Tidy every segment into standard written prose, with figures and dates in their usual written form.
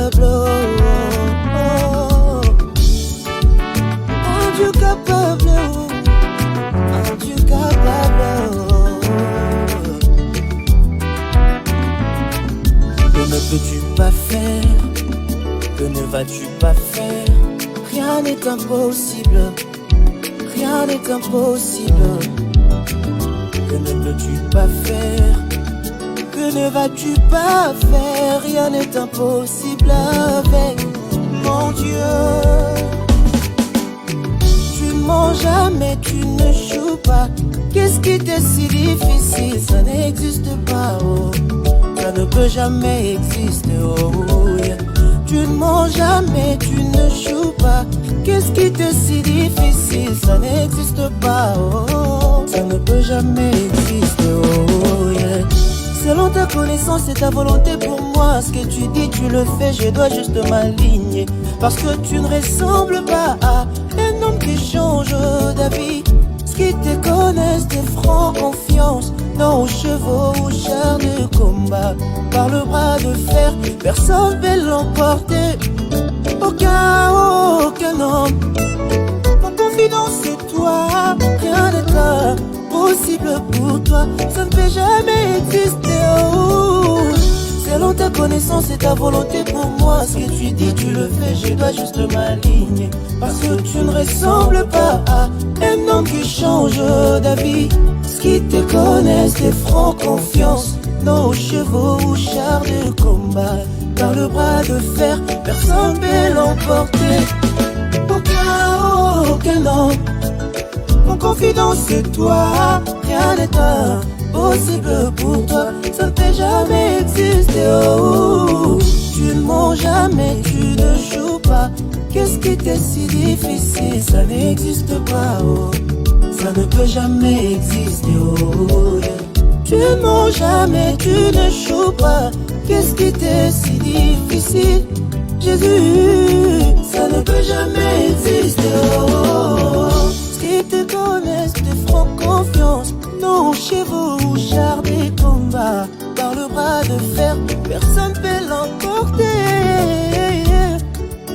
capable, un Dieu capable, un Dieu capable. Que ne peux-tu pas faire? Que ne vas-tu pas faire? Rien n'est impossible, rien n'est impossible. Que ne peux-tu pas faire? Que ne vas-tu pas faire? Rien n'est impossible avec mon Dieu. Tu ne mens jamais, tu ne joues pas. Qu'est-ce qui t'est si difficile? Ça n'existe pas, oh. Ça ne peut jamais exister, oh yeah. Tu ne mens jamais, tu ne joues pas. Qu'est-ce qui t'est si difficile? Ça n'existe pas, oh. Ça ne peut jamais exister, oh yeah. Selon ta connaissance et ta volonté pour moi, ce que tu dis, tu le fais, je dois juste m'aligner. Parce que tu ne ressembles pas à un homme qui change d'avis. Ce qui te connaissent, tes francs confiance, non aux chevaux ou chars de combat. Par le bras de fer, personne ne peut l'emporter. Aucun homme. Mon confidence c'est toi, rien n'est impossible pour toi. Ça ne peut jamais exister, oh. Selon ta connaissance et ta volonté pour moi, ce que tu dis, tu le fais, je dois juste m'aligner. Parce que tu ne ressembles pas à un homme qui change d'avis. Ce qui te connaissent, tes francs confiance, nos chevaux ou chars de combat. Par le bras de fer, personne ne peut l'emporter. Aucun homme. Mon confidence c'est toi, rien n'est impossible pour toi. Ça ne peut jamais exister, oh. Tu ne mens jamais, tu ne joues pas. Qu'est-ce qui t'est si difficile? Ça n'existe pas, oh. Ça ne peut jamais exister, oh yeah. Tu ne mens jamais, tu ne joues pas. Qu'est-ce qui t'est si difficile? Jésus, ça ne peut jamais exister, oh. Ce qui te connaissent, te feront confiance. Non chevaux ou chars des combats. Par le bras de fer, personne ne peut l'emporter.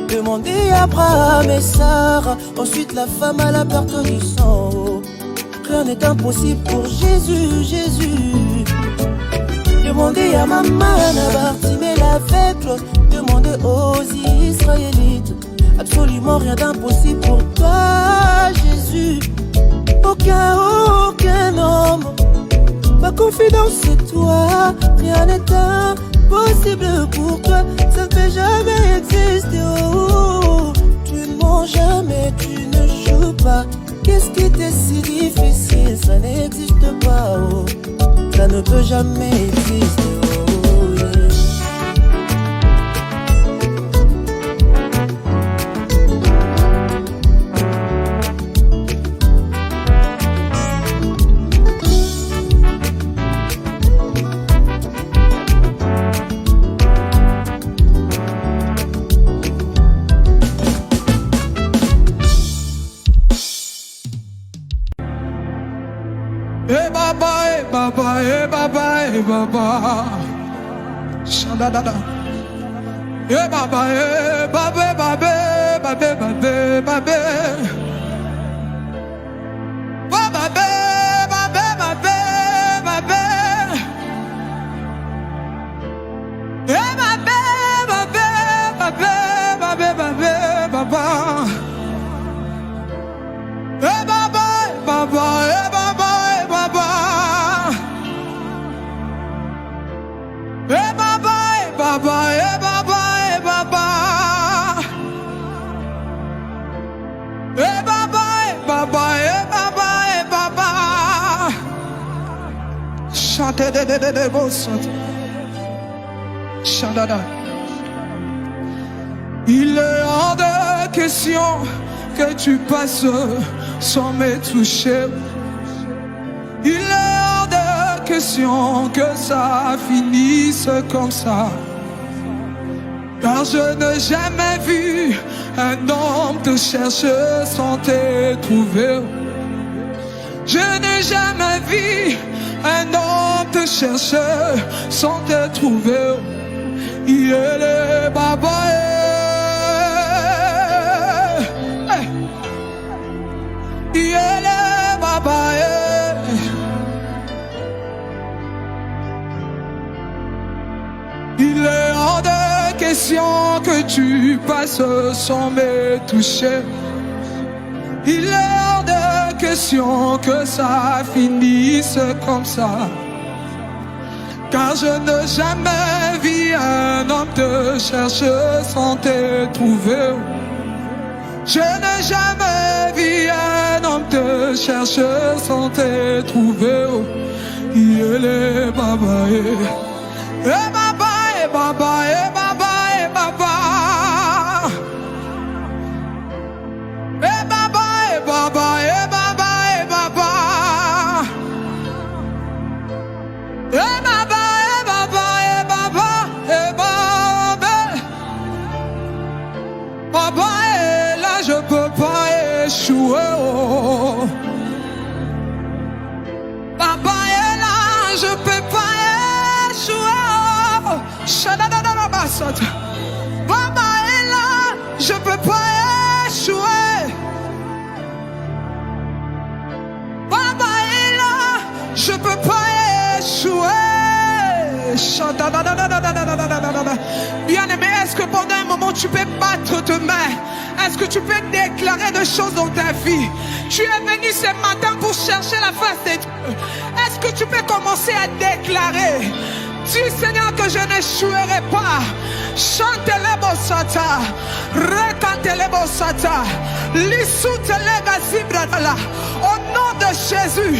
Demandez à Abraham et Sarah, ensuite la femme à la perte du sang, oh. Rien n'est impossible pour Jésus, Jésus. Demandez à maman Bartimée l'aveugle, demandez aux Israélites. Absolument rien d'impossible pour toi, Jésus. Aucun homme. Ma confidence c'est toi, rien n'est impossible pour toi. Ça ne peut jamais exister, oh. Tu ne mens jamais, tu ne joues pas. Qu'est-ce qui t'est si difficile? Ça n'existe pas, oh. Ça ne peut jamais exister, oh yeah. Eh baba, eh baba, eh baba, eh baba. Shandadada. Eh baba, eh baba, baba, baba, baba, baba. Baba, baba, baba, baba. Eh baba, baba, baba, baba, baba, baba. Eh baba, baba, eh baba. Eh baba, eh baba, eh baba, eh baba. Eh baba, eh baba, eh baba, eh baba. Chantez de vos chants. Chandada. Il est hors de question que tu passes sans me toucher. Il est hors de question que ça finisse comme ça. Car je n'ai jamais vu un homme te chercher sans te trouver. Je n'ai jamais vu un homme te chercher sans te trouver. Il est baba. question que tu passes sans me toucher. Il est hors de question que ça finisse comme ça. Car je n'ai jamais vu un homme te chercher sans te trouver. Je n'ai jamais vu un homme te chercher sans te trouver. Il est baba et baba et baba et baba et baba. Et baba et baba et baba et baba. Et baba et baba et baba et baba. Baba est là, je peux pas échouer. Oh. Baba est là, je peux pas échouer. Oh. Shadadadadabasat. Baba est là, je peux pas échouer. Baba est là, je peux pas échouer. Bien-aimé, est-ce que pendant un moment tu peux battre tes mains? Est-ce que tu peux déclarer des choses dans ta vie? Tu es venu ce matin pour chercher la face de Dieu. Est-ce que tu peux commencer à déclarer? Dis Seigneur que je n'échouerai pas. Chante-le bossata, recante-le bossata, lissoute-le gazibradala. Au nom de Jésus,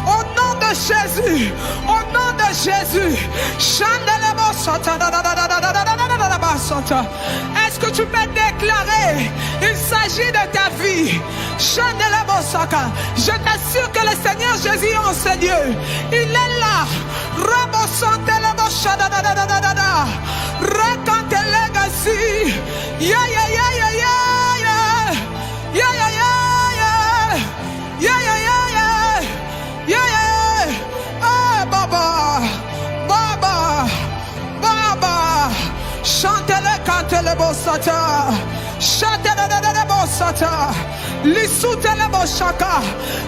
au nom de Jésus, au nom de Jésus, chante-le bossata. Est-ce que tu peux déclarer? Il s'agit de ta vie. Chante-le bossaka. Je t'assure que le Seigneur Jésus en ce lieu, il est là. Rebosante-le. Recante legacy. Yeah, yeah, yeah, yeah, yeah, yeah, yeah, yeah, yeah, yeah, yeah, yeah, yeah, yeah, yeah. Ah, Baba, Baba, Baba. Chante-le, cante-le, bossata. Chante-le, bossata. Lissoute-le, bossaka.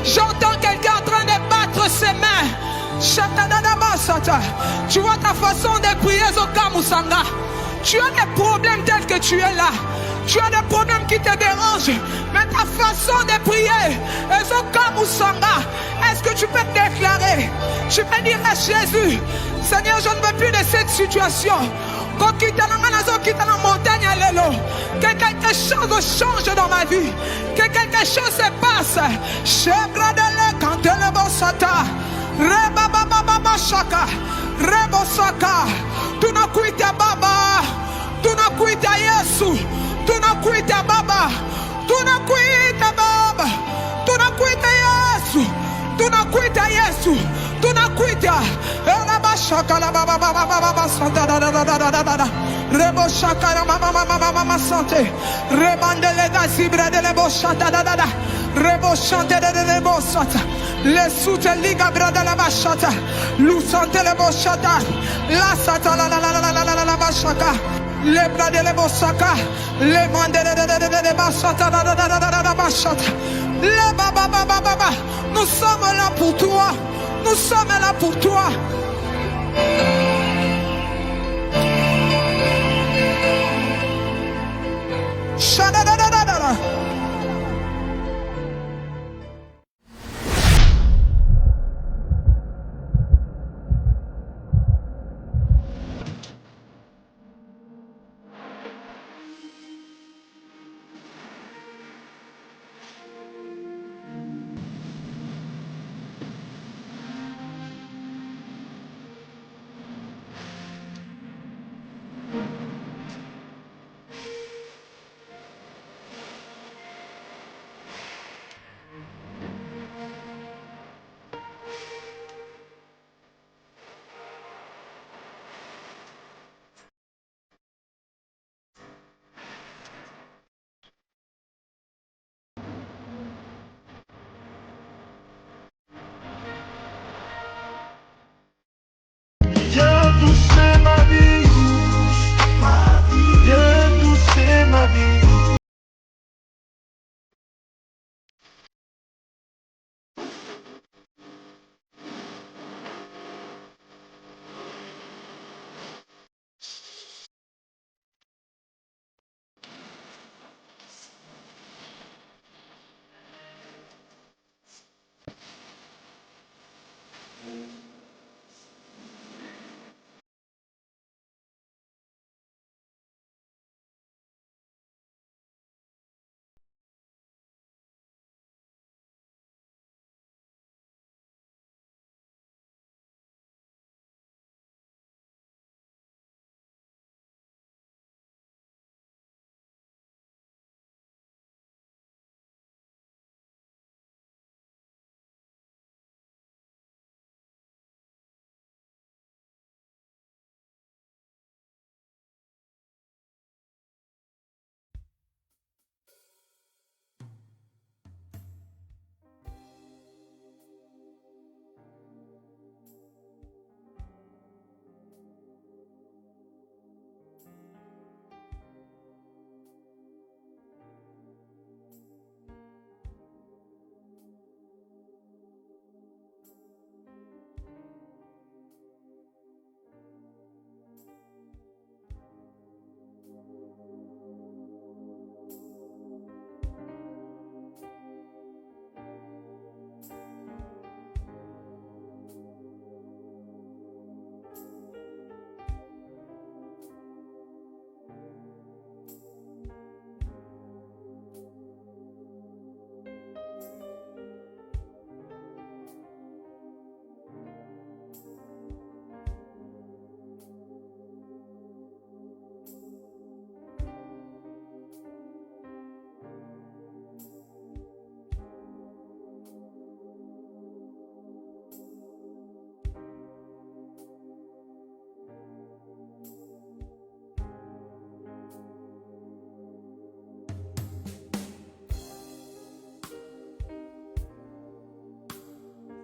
J'entends quelqu'un en train de battre ses mains. Tu vois ta façon de prier Zokamusanga. Tu as des problèmes tels que tu es là. Tu as des problèmes qui te dérangent. Mais ta façon de prier Zokamusanga. Est-ce que tu peux déclarer? Tu peux dire à Jésus, Seigneur, je ne veux plus de cette situation. Que quelque chose change dans ma vie. Que quelque chose se passe. Quand le bossata. Reba baba baba shaka, rebo saka. Tunakuita baba, tunakuita Yesu, tunakuita baba, tunakuita baba, tunakuita Yesu, tunakuita Yesu, tunakuita. Reba shaka la baba baba baba santa da da da da da da da. Rebo shaka la mama mama mama sante. Rebandele gazibra de lebo shata da da da. Rebo shante de lebo sata. Le soute liga brada la bachata, lusante le bochata, la sata la la la la la la la bachaka, le brade le bosaka, le mande de bachata la la la la la bachata, le baba baba baba. Nous sommes là pour toi, nous sommes là pour toi. Shadadadadada.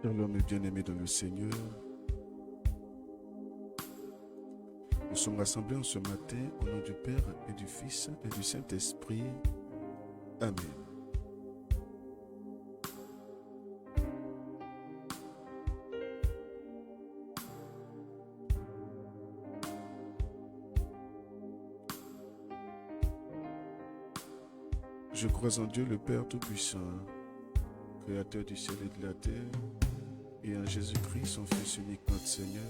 Shalom et bien-aimés dans le Seigneur. Nous sommes rassemblés en ce matin au nom du Père et du Fils et du Saint-Esprit. Amen. Je crois en Dieu le Père Tout-Puissant, Créateur du ciel et de la terre, et en Jésus-Christ, son Fils unique, notre Seigneur,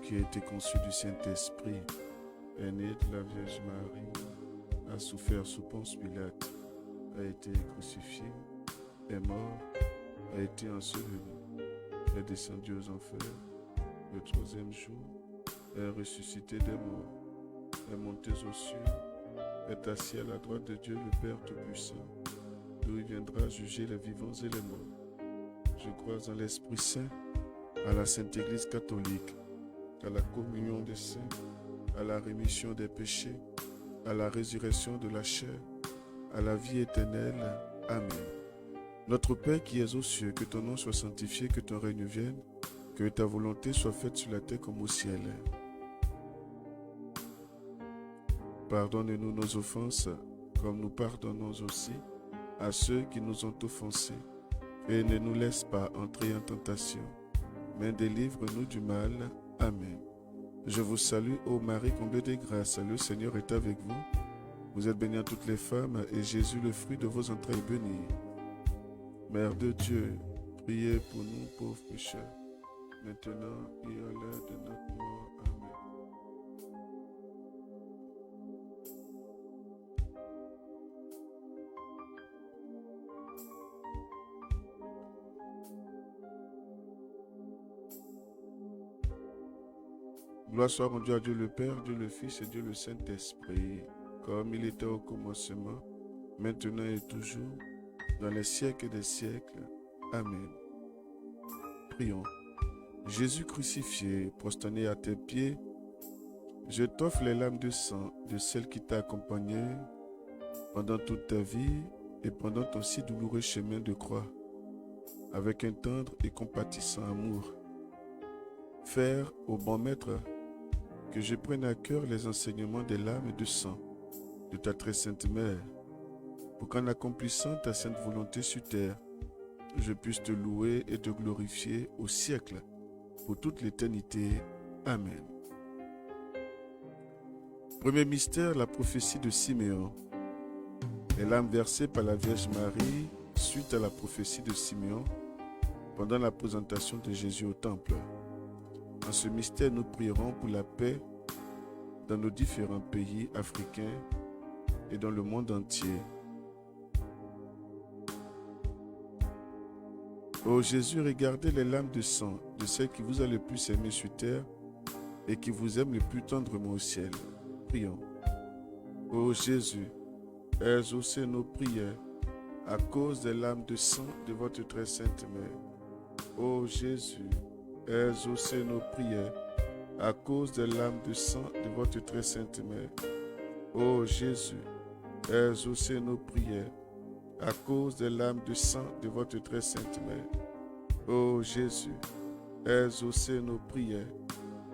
qui a été conçu du Saint-Esprit, est né de la Vierge Marie, a souffert sous Ponce Pilate, a été crucifié, est mort, a été enseveli, est descendu aux enfers, le troisième jour, est ressuscité des morts, est monté aux cieux, est assis à la droite de Dieu le Père Tout-Puissant, d'où il viendra juger les vivants et les morts. Je crois en l'Esprit Saint, à la Sainte Église catholique, à la communion des saints, à la rémission des péchés, à la résurrection de la chair, à la vie éternelle. Amen. Notre Père qui es aux cieux, que ton nom soit sanctifié, que ton règne vienne, que ta volonté soit faite sur la terre comme au ciel. Pardonne-nous nos offenses, comme nous pardonnons aussi à ceux qui nous ont offensés. Et ne nous laisse pas entrer en tentation, mais délivre-nous du mal. Amen. Je vous salue, ô Marie, comblée de grâce. Le Seigneur est avec vous. Vous êtes bénie entre toutes les femmes, et Jésus, le fruit de vos entrailles, est béni. Mère de Dieu, priez pour nous pauvres pécheurs, maintenant et à l'heure de notre mort. Amen. Gloire soit rendue à Dieu le Père, Dieu le Fils et Dieu le Saint-Esprit, comme il était au commencement, maintenant et toujours, dans les siècles des siècles. Amen. Prions. Jésus crucifié, prosterné à tes pieds, je t'offre les larmes de sang de celle qui t'a accompagné pendant toute ta vie et pendant ton si douloureux chemin de croix, avec un tendre et compatissant amour. Faire, au bon Maître, que je prenne à cœur les enseignements des larmes et de sang de ta très sainte mère, pour qu'en accomplissant ta sainte volonté sur terre, je puisse te louer et te glorifier au siècle, pour toute l'éternité. Amen. Premier mystère, la prophétie de Siméon. Les larmes versées par la Vierge Marie suite à la prophétie de Siméon pendant la présentation de Jésus au temple. En ce mystère, nous prierons pour la paix dans nos différents pays africains et dans le monde entier. Ô Jésus, regardez les larmes de sang de celle qui vous a le plus aimé sur terre et qui vous aime le plus tendrement au ciel. Prions. Ô Jésus, exaucez nos prières à cause des larmes de sang de votre très sainte mère. Ô Jésus, exaucez nos prières à cause des larmes de sang de votre très sainte mère. Ô Jésus, exaucez nos prières à cause des larmes de sang de votre très sainte mère. Ô Jésus, exaucez nos prières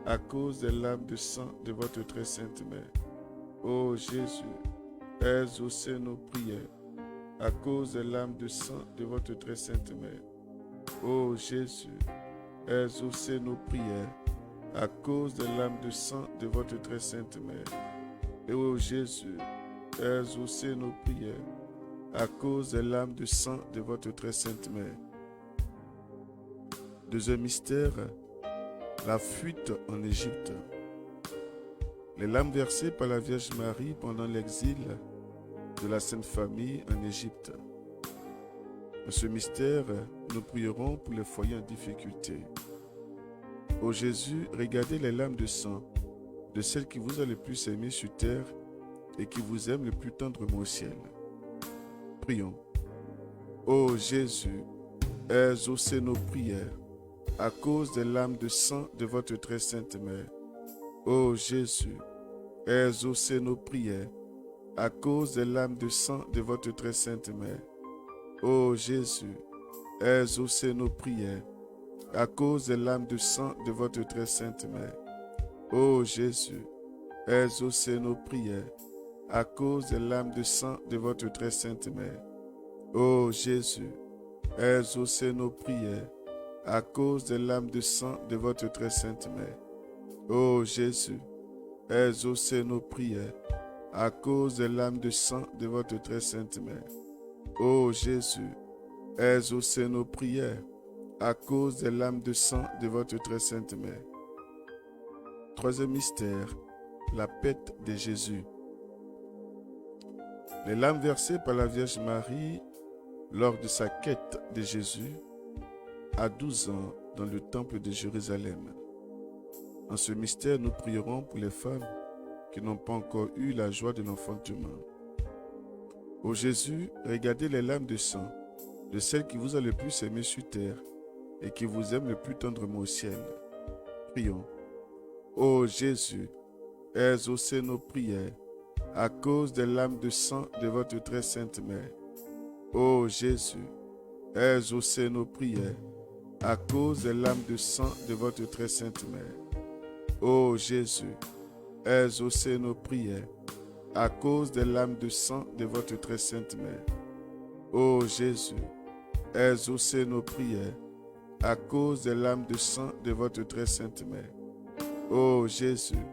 à cause des larmes de sang de votre très sainte mère. Ô Jésus, exaucez nos prières à cause des larmes de sang de votre très sainte mère. Ô Jésus, exaucez nos prières à cause des larmes de sang de votre très sainte mère. Et ô Jésus, exaucez nos prières à cause des larmes de sang de votre très sainte mère. Deuxième mystère, la fuite en Égypte. Les larmes versées par la Vierge Marie pendant l'exil de la Sainte Famille en Égypte. Dans ce mystère, nous prierons pour les foyers en difficulté. Ô Jésus, regardez les larmes de sang de celle qui vous a le plus aimé sur terre et qui vous aime le plus tendrement au ciel. Prions. Ô Jésus, exaucez nos prières à cause des larmes de sang de votre très sainte mère. Ô Jésus, exaucez nos prières à cause des larmes de sang de votre très sainte mère. Ô Jésus, exaucez nos prières à cause des larmes de sang de votre très sainte mère. Ô Jésus, exaucez nos prières, à cause des larmes de sang de votre très sainte mère. Ô Jésus, exaucez nos prières, à cause des larmes de sang de votre très sainte mère. Ô Jésus, exaucez nos prières, à cause des larmes de sang de votre très sainte mère. Ô Jésus, exaucez nos prières, à cause des larmes de sang de votre très sainte mère. Troisième mystère, la pète de Jésus. Les larmes versées par la Vierge Marie lors de sa quête de Jésus à 12 ans dans le temple de Jérusalem. En ce mystère, nous prierons pour les femmes qui n'ont pas encore eu la joie de l'enfantement. Ô Jésus, regardez les larmes de sang de celle qui vous a le plus aimé sur terre et qui vous aime le plus tendrement au ciel. Prions. Ô Jésus, exaucez nos prières à cause des larmes de sang de votre très sainte mère. Ô Jésus, exaucez nos prières à cause des larmes de sang de votre très sainte mère. Ô Jésus, exaucez nos prières à cause des larmes de sang de votre très sainte mère. Ô Jésus, exaucez nos prières à cause des larmes de sang de votre très sainte mère. Ô Jésus,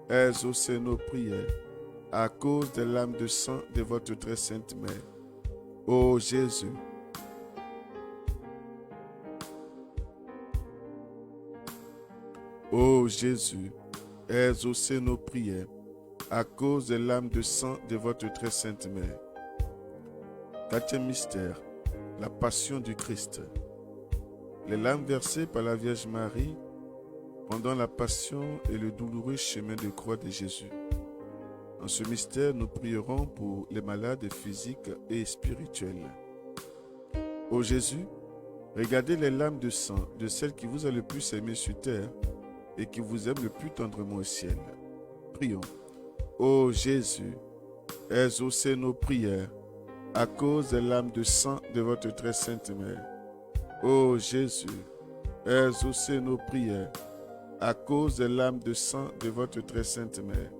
exaucez nos prières à cause des larmes de sang de votre très sainte mère. Ô Jésus, ô Jésus, exaucez nos prières à cause des larmes de sang de votre très sainte mère. Quatrième mystère, la passion du Christ. Les larmes versées par la Vierge Marie pendant la passion et le douloureux chemin de croix de Jésus. En ce mystère, nous prierons pour les malades physiques et spirituels. Ô Jésus, regardez les larmes de sang de celle qui vous a le plus aimé sur terre et qui vous aime le plus tendrement au ciel. Prions. Ô Jésus, exaucez nos prières à cause des larmes de sang de votre très sainte mère. Ô Jésus, exaucez nos prières à cause des larmes de sang de votre très sainte mère.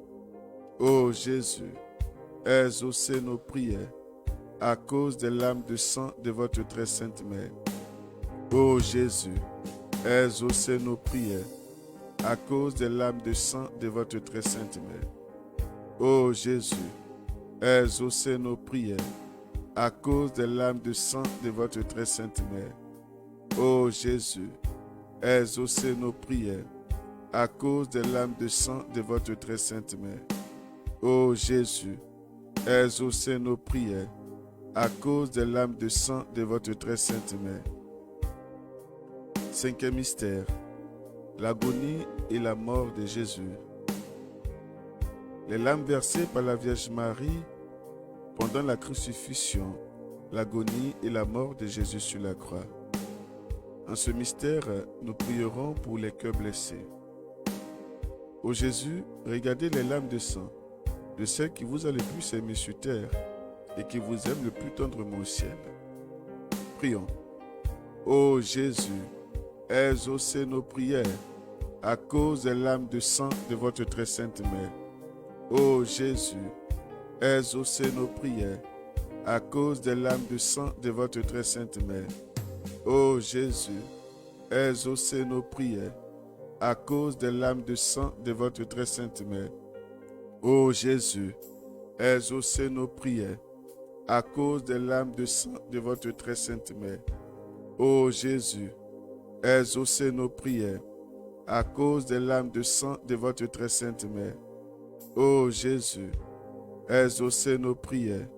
Ô Jésus, exaucez nos prières à cause des larmes de sang de votre très sainte mère. Ô Jésus, exaucez nos prières à cause des larmes de sang de votre très sainte mère. Ô Jésus, exaucez nos prières à cause des larmes de sang de votre très sainte mère. Ô Jésus, exaucez nos prières à cause des larmes de sang de votre très sainte mère. Ô Jésus, exaucez nos prières à cause des larmes de sang de votre très sainte mère. Cinquième mystère, l'agonie et la mort de Jésus. Les larmes versées par la Vierge Marie pendant la crucifixion, l'agonie et la mort de Jésus sur la croix. En ce mystère, nous prierons pour les cœurs blessés. Ô Jésus, regardez les larmes de sang de celle qui vous a le plus aimé sur terre et qui vous aime le plus tendrement au ciel. Prions. Ô Jésus, exaucez nos prières à cause des larmes de sang de votre très sainte mère. Ô Jésus, exaucez nos prières à cause des larmes de sang de votre très sainte mère. Ô Jésus, exaucez nos prières à cause des larmes de sang de votre très sainte mère. Ô Jésus, exaucez nos prières à cause des larmes de sang de votre très sainte mère. Ô Jésus, exaucez nos prières à cause des larmes de sang de votre très sainte mère. Ô Jésus, exaucez nos prières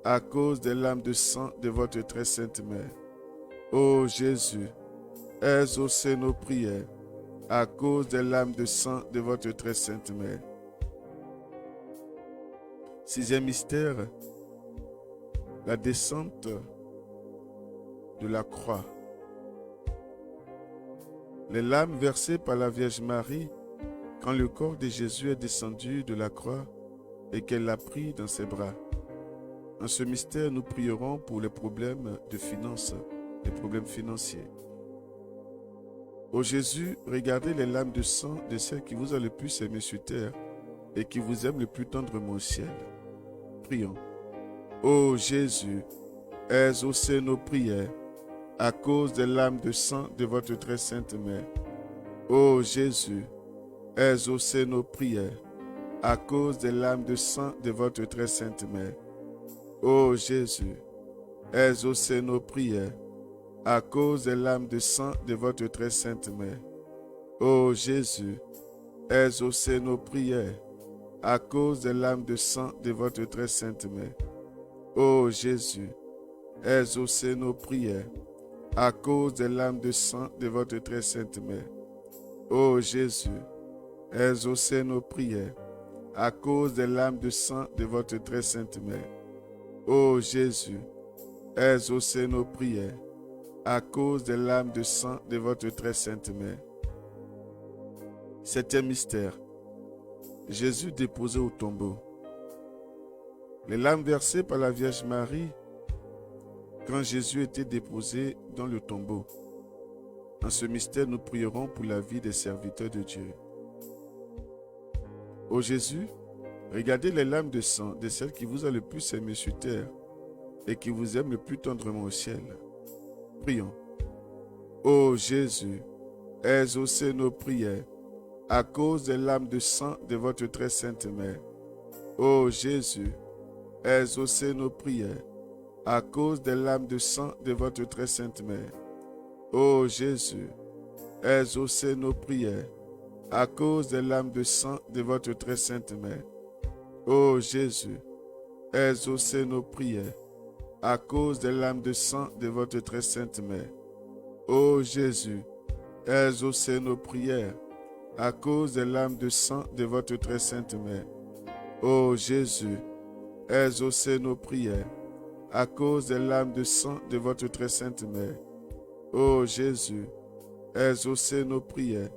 à cause des larmes de sang de votre très sainte mère. Ô Jésus, exaucez nos prières à cause des larmes de sang de votre très sainte mère. Sixième mystère, la descente de la croix. Les larmes versées par la Vierge Marie quand le corps de Jésus est descendu de la croix et qu'elle l'a pris dans ses bras. En ce mystère, nous prierons pour les problèmes de finances, les problèmes financiers. Ô Jésus, regardez les larmes de sang de celle qui vous a le plus aimé sur terre et qui vous aime le plus tendrement au ciel. Prions. Ô Jésus, exaucez nos prières à cause des larmes de sang de votre très sainte mère. Ô Jésus, exaucez nos prières à cause des larmes de sang de votre très sainte mère. Ô Jésus, exaucez nos prières à cause des larmes de sang de votre très sainte mère. Ô Jésus, exaucez nos prières à cause des larmes de sang de votre très sainte mère. Ô Jésus, exaucez nos prières à cause des larmes de sang de votre très sainte mère. Ô Jésus, exaucez nos prières à cause des larmes de sang de votre très sainte mère. Ô Jésus, exaucez nos prières à cause des larmes de sang de votre très sainte mère. Septième mystère, Jésus déposé au tombeau. Les larmes versées par la Vierge Marie quand Jésus était déposé dans le tombeau. En ce mystère, nous prierons pour la vie des serviteurs de Dieu. Ô Jésus, regardez les larmes de sang de celle qui vous a le plus aimé sur terre et qui vous aime le plus tendrement au ciel. Prions. Ô Jésus, exaucez nos prières à cause des larmes de sang de votre très sainte mère. Ô Jésus, exaucez nos prières à cause des larmes de sang de votre très sainte mère. Ô Jésus, exaucez nos prières à cause des larmes de sang de votre très sainte mère. Ô Jésus, exaucez nos prières à cause des larmes de sang de votre très sainte mère. Ô Jésus, exaucez nos prières à cause des larmes de sang de votre très sainte mère. Ô Jésus, exaucez nos prières à cause des larmes de sang de votre très sainte mère. Ô Jésus, exaucez nos prières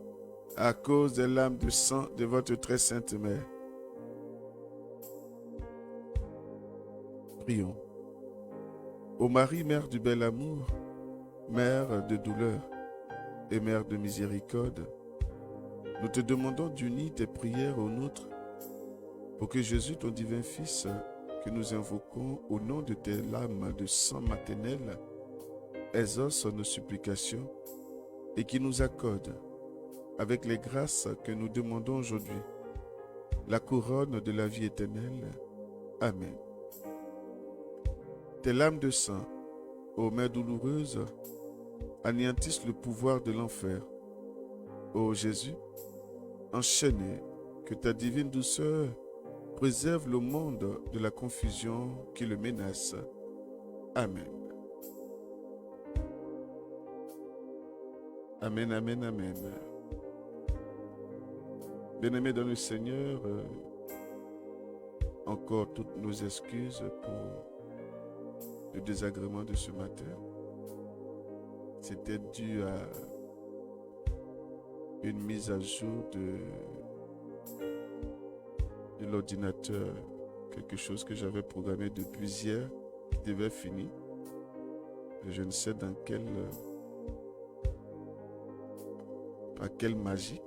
à cause des larmes de sang de votre très sainte mère. Prions. Ô Marie, Mère du bel amour, Mère de douleur et Mère de miséricorde, nous te demandons d'unir tes prières aux nôtres pour que Jésus, ton divin Fils, que nous invoquons au nom de tes larmes de sang maternel, exauce nos supplications et qui nous accorde, avec les grâces que nous demandons aujourd'hui, la couronne de la vie éternelle. Amen. Tes larmes de sang, ô Mère douloureuse, anéantissent le pouvoir de l'enfer. Ô Jésus, enchaîné, que ta divine douceur préserve le monde de la confusion qui le menace. Amen. Amen, amen, amen. Bien-aimés dans le Seigneur, encore toutes nos excuses pour le désagrément de ce matin. C'était dû à une mise à jour de l'ordinateur, quelque chose que j'avais programmé depuis hier, qui devait finir. Je ne sais dans par quelle magie,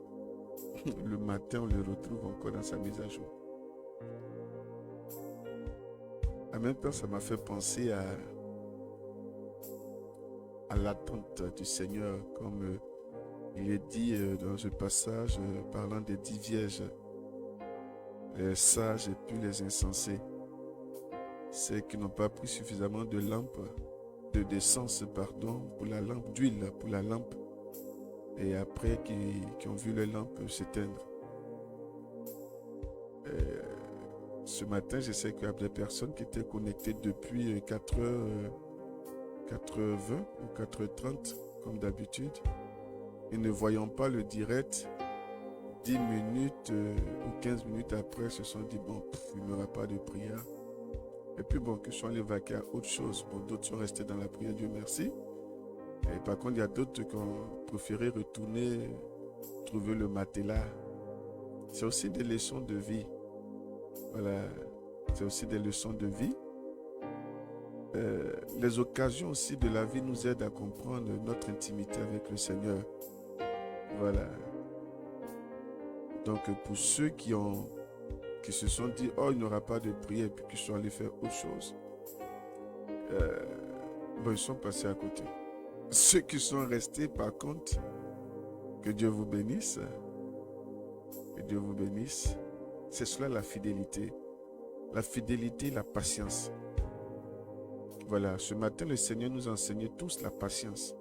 le matin on le retrouve encore dans sa mise à jour. En même temps, ça m'a fait penser à l'attente du Seigneur, comme il est dit dans ce passage parlant des 10 vierges, les sages et puis les insensés, ceux qui n'ont pas pris suffisamment d'essence pour la lampe, d'huile pour la lampe, et après qui ont vu les lampes s'éteindre. Ce matin, je sais qu'il y a des personnes qui étaient connectées depuis 4h20 ou 4h30, comme d'habitude. Et ne voyant pas le direct, 10 minutes ou 15 minutes après, se sont dit, bon, il n'y aura pas de prière. Et puis bon, que sont allés vaquer à autre chose. Bon, d'autres sont restés dans la prière, Dieu merci. Et par contre, il y a d'autres qui ont préféré retourner, trouver le matelas. C'est aussi des leçons de vie. Voilà, c'est aussi des leçons de vie. Les occasions aussi de la vie nous aident à comprendre notre intimité avec le Seigneur. Voilà. Donc, pour ceux qui se sont dit, oh, il n'y aura pas de prière, et puis qui sont allés faire autre chose, ils sont passés à côté. Ceux qui sont restés, par contre, que Dieu vous bénisse. Que Dieu vous bénisse. C'est cela la fidélité. La fidélité, la patience. Voilà, ce matin, le Seigneur nous enseignait tous la patience.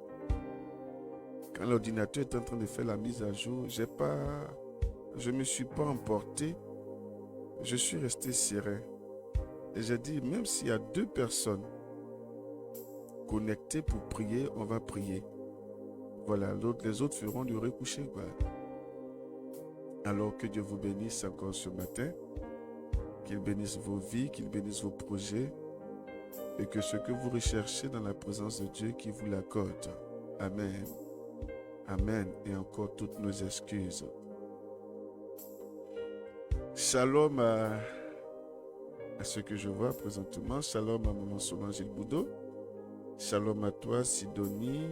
Quand l'ordinateur est en train de faire la mise à jour, je ne me suis pas emporté. Je suis resté serein. Et j'ai dit, même s'il y a 2 personnes connectées pour prier, on va prier. Voilà, les autres feront du recoucher, quoi. Alors que Dieu vous bénisse encore ce matin, qu'il bénisse vos vies, qu'il bénisse vos projets, et que ce que vous recherchez dans la présence de Dieu, qu'il vous l'accorde. Amen. Amen. Et encore toutes nos excuses. Shalom à ce que je vois présentement. Shalom à maman Solange Boudot. Shalom à toi, Sidonie.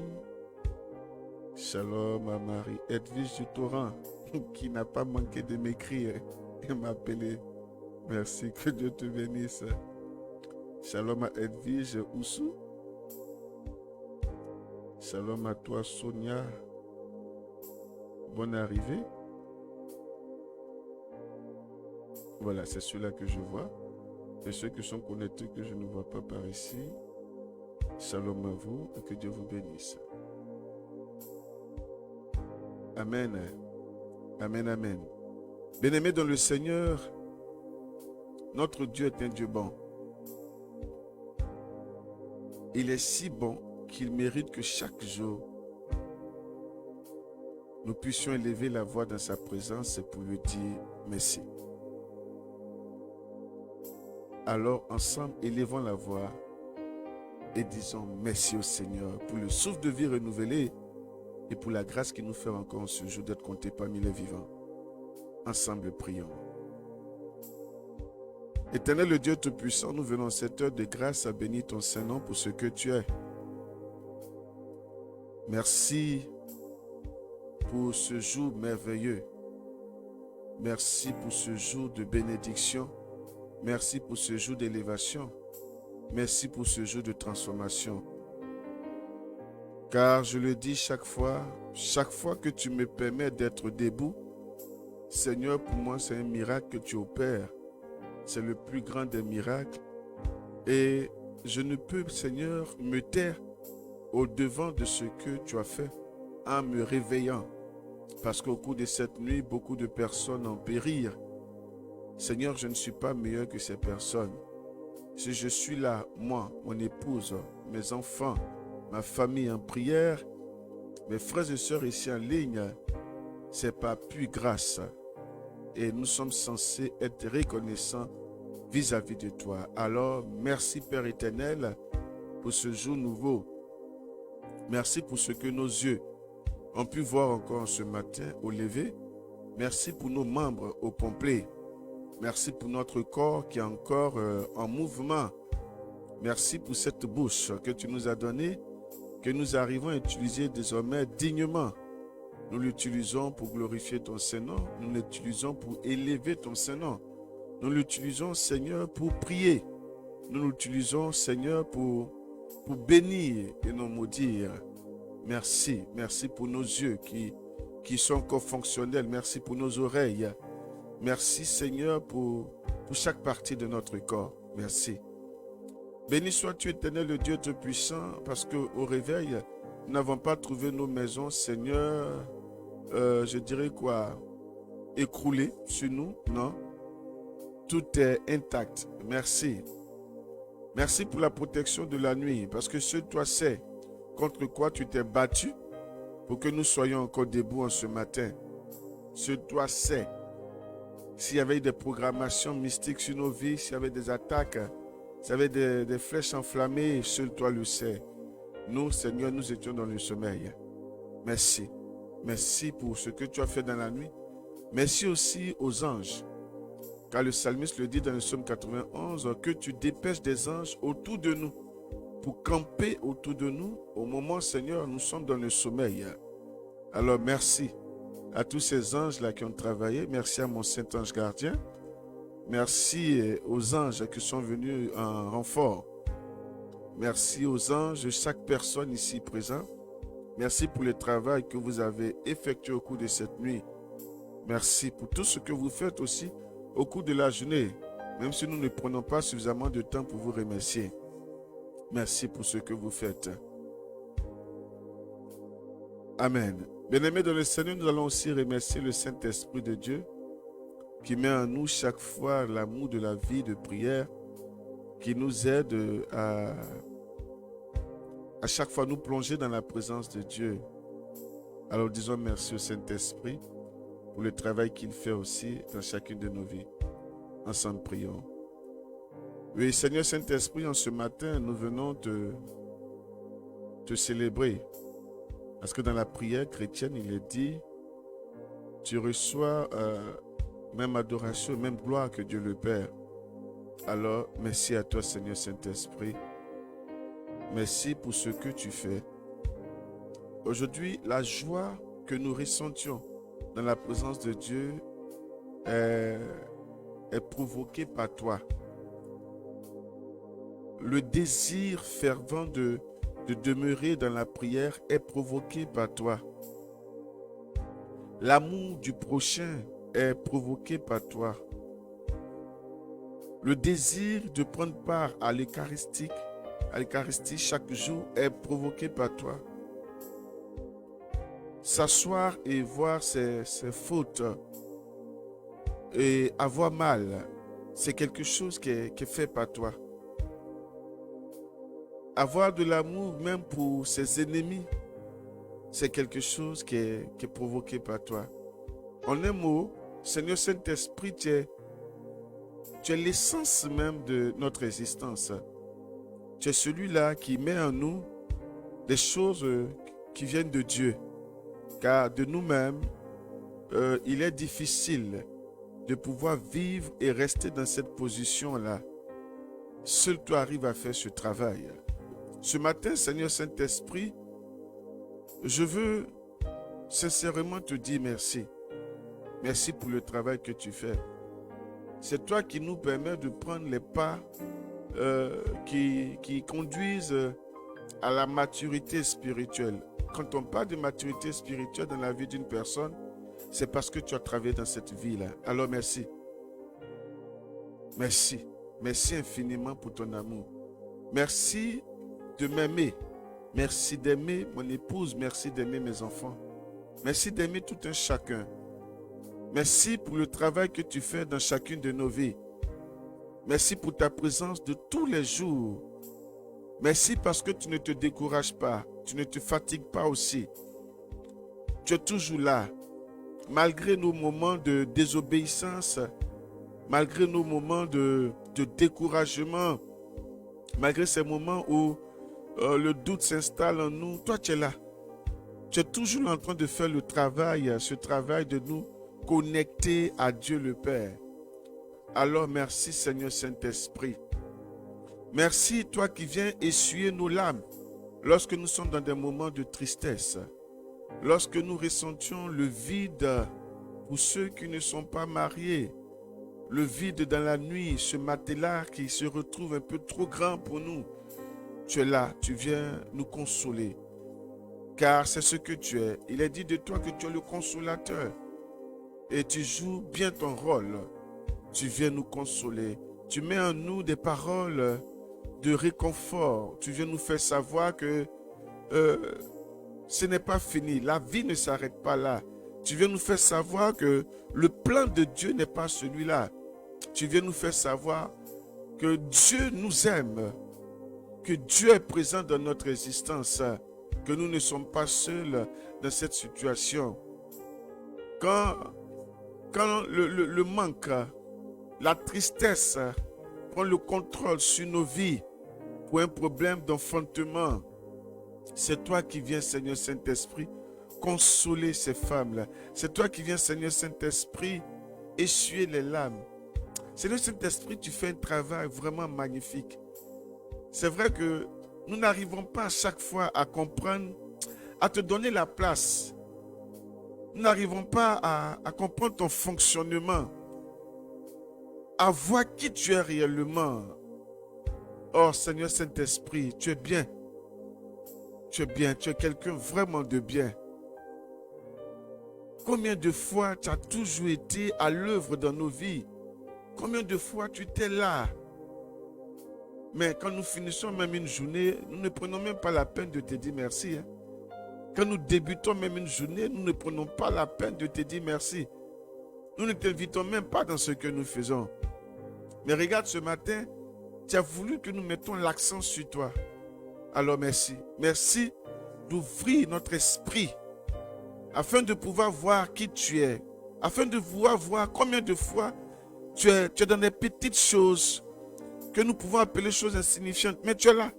Shalom à Marie Edwige du Torrent, qui n'a pas manqué de m'écrire et m'appeler. Merci, que Dieu te bénisse. Shalom à Edwige Oussou. Shalom à toi, Sonia. Bonne arrivée. Voilà, c'est ceux-là que je vois. Et ceux qui sont connectés que je ne vois pas par ici. Shalom à vous et que Dieu vous bénisse. Amen. Amen, amen. Bien-aimés dans le Seigneur, notre Dieu est un Dieu bon. Il est si bon qu'il mérite que chaque jour, nous puissions élever la voix dans sa présence pour lui dire merci. Alors, ensemble, élevons la voix et disons merci au Seigneur pour le souffle de vie renouvelé et pour la grâce qu'il nous fait encore en ce jour d'être comptés parmi les vivants. Ensemble, prions. Éternel le Dieu Tout-Puissant, nous venons en cette heure de grâce à bénir ton Saint-Nom pour ce que tu es. Merci pour ce jour merveilleux. Merci pour ce jour de bénédiction. Merci pour ce jour d'élévation. Merci pour ce jour de transformation. Car je le dis chaque fois que tu me permets d'être debout, Seigneur, pour moi, c'est un miracle que tu opères. C'est le plus grand des miracles. Et je ne peux, Seigneur, me taire au-devant de ce que tu as fait en me réveillant. Parce qu'au cours de cette nuit, beaucoup de personnes en périrent. Seigneur, je ne suis pas meilleur que ces personnes. Si je suis là, moi, mon épouse, mes enfants, ma famille en prière, mes frères et sœurs ici en ligne, c'est par pure grâce. Et nous sommes censés être reconnaissants vis-à-vis de toi. Alors, merci Père éternel pour ce jour nouveau. Merci pour ce que nos yeux ont pu voir encore ce matin au lever. Merci pour nos membres au complet. Merci pour notre corps qui est encore en mouvement. Merci pour cette bouche que tu nous as donnée, que nous arrivons à utiliser désormais dignement. Nous l'utilisons pour glorifier ton Saint-Nom. Nous l'utilisons pour élever ton Saint-Nom. Nous l'utilisons, Seigneur, pour prier. Nous l'utilisons, Seigneur, pour bénir et non maudire. Merci. Merci pour nos yeux qui sont encore fonctionnels. Merci pour nos oreilles. Merci, Seigneur, pour chaque partie de notre corps. Merci. Béni sois-tu, éternel, le Dieu Tout-Puissant, parce qu'au réveil, nous n'avons pas trouvé nos maisons, Seigneur, je dirais quoi, écroulées sur nous, non? Tout est intact. Merci. Merci pour la protection de la nuit, parce que seul toi sais contre quoi tu t'es battu pour que nous soyons encore debout en ce matin. Seul toi sais s'il y avait des programmations mystiques sur nos vies, s'il y avait des attaques, s'il y avait des flèches enflammées, seul toi le sais. Nous, Seigneur, nous étions dans le sommeil. Merci. Merci pour ce que tu as fait dans la nuit. Merci aussi aux anges. Car le psalmiste le dit dans le psaume 91, que tu dépêches des anges autour de nous, pour camper autour de nous. Au moment, Seigneur, nous sommes dans le sommeil. Alors merci. à tous ces anges-là qui ont travaillé. Merci à mon Saint-Ange gardien. Merci aux anges qui sont venus en renfort. Merci aux anges de chaque personne ici présente. Merci pour le travail que vous avez effectué au cours de cette nuit. Merci pour tout ce que vous faites aussi au cours de la journée, même si nous ne prenons pas suffisamment de temps pour vous remercier. Merci pour ce que vous faites. Amen. Bien-aimés dans le Seigneur, nous allons aussi remercier le Saint-Esprit de Dieu qui met en nous chaque fois l'amour de la vie de prière, qui nous aide à chaque fois nous plonger dans la présence de Dieu. Alors disons merci au Saint-Esprit pour le travail qu'il fait aussi dans chacune de nos vies. Ensemble, prions. Oui, Seigneur Saint-Esprit, en ce matin, nous venons te célébrer. Parce que dans la prière chrétienne, il est dit, tu reçois même adoration, même gloire que Dieu le Père. Alors, merci à toi, Seigneur Saint-Esprit. Merci pour ce que tu fais. Aujourd'hui, la joie que nous ressentions dans la présence de Dieu est provoquée par toi. Le désir fervent de demeurer dans la prière est provoqué par toi. L'amour du prochain est provoqué par toi. Le désir de prendre part à l'Eucharistie chaque jour est provoqué par toi. S'asseoir et voir ses fautes et avoir mal, c'est quelque chose qui est fait par toi. Avoir de l'amour même pour ses ennemis, c'est quelque chose qui est provoqué par toi. En un mot, Seigneur Saint-Esprit, tu es l'essence même de notre existence. Tu es celui-là qui met en nous des choses qui viennent de Dieu. Car de nous-mêmes, il est difficile de pouvoir vivre et rester dans cette position-là. Seul toi arrives à faire ce travail. Ce matin, Seigneur Saint-Esprit, je veux sincèrement te dire merci. Merci pour le travail que tu fais. C'est toi qui nous permets de prendre les pas qui conduisent à la maturité spirituelle. Quand on parle de maturité spirituelle dans la vie d'une personne, c'est parce que tu as travaillé dans cette vie-là. Alors merci. Merci. Merci infiniment pour ton amour. Merci de m'aimer. Merci d'aimer mon épouse. Merci d'aimer mes enfants. Merci d'aimer tout un chacun. Merci pour le travail que tu fais dans chacune de nos vies. Merci pour ta présence de tous les jours. Merci parce que tu ne te décourages pas. Tu ne te fatigues pas aussi. Tu es toujours là. Malgré nos moments de désobéissance, malgré nos moments de découragement, malgré ces moments où le doute s'installe en nous, toi tu es là. Tu es toujours en train de faire le travail, ce travail de nous connecter à Dieu le Père. Alors merci Seigneur Saint-Esprit. Merci toi qui viens essuyer nos larmes lorsque nous sommes dans des moments de tristesse. Lorsque nous ressentions le vide pour ceux qui ne sont pas mariés, le vide dans la nuit, ce matelas qui se retrouve un peu trop grand pour nous, tu es là, tu viens nous consoler. Car c'est ce que tu es. Il est dit de toi que tu es le consolateur. Et tu joues bien ton rôle. Tu viens nous consoler. Tu mets en nous des paroles de réconfort. Tu viens nous faire savoir que ce n'est pas fini. La vie ne s'arrête pas là. Tu viens nous faire savoir que le plan de Dieu n'est pas celui-là. Tu viens nous faire savoir que Dieu nous aime, que Dieu est présent dans notre existence, que nous ne sommes pas seuls dans cette situation. Quand le manque, la tristesse prend le contrôle sur nos vies pour un problème d'enfantement, c'est toi qui viens, Seigneur Saint-Esprit, consoler ces femmes-là. C'est toi qui viens, Seigneur Saint-Esprit, essuyer les larmes. Seigneur Saint-Esprit, tu fais un travail vraiment magnifique. C'est vrai que nous n'arrivons pas à chaque fois à comprendre, à te donner la place nous n'arrivons pas à comprendre ton fonctionnement, à voir qui tu es réellement. Oh Seigneur Saint-Esprit, tu es bien. Tu es bien, tu es quelqu'un vraiment de bien. Combien de fois tu as toujours été à l'œuvre dans nos vies? Combien de fois tu étais là? Mais quand nous finissons même une journée, nous ne prenons même pas la peine de te dire merci. Hein? Quand nous débutons même une journée, nous ne prenons pas la peine de te dire merci. Nous ne t'invitons même pas dans ce que nous faisons. Mais regarde, ce matin, tu as voulu que nous mettions l'accent sur toi. Alors merci. Merci d'ouvrir notre esprit afin de pouvoir voir qui tu es, afin de pouvoir voir combien de fois tu es dans des petites choses que nous pouvons appeler choses insignifiantes. Mais tu es là.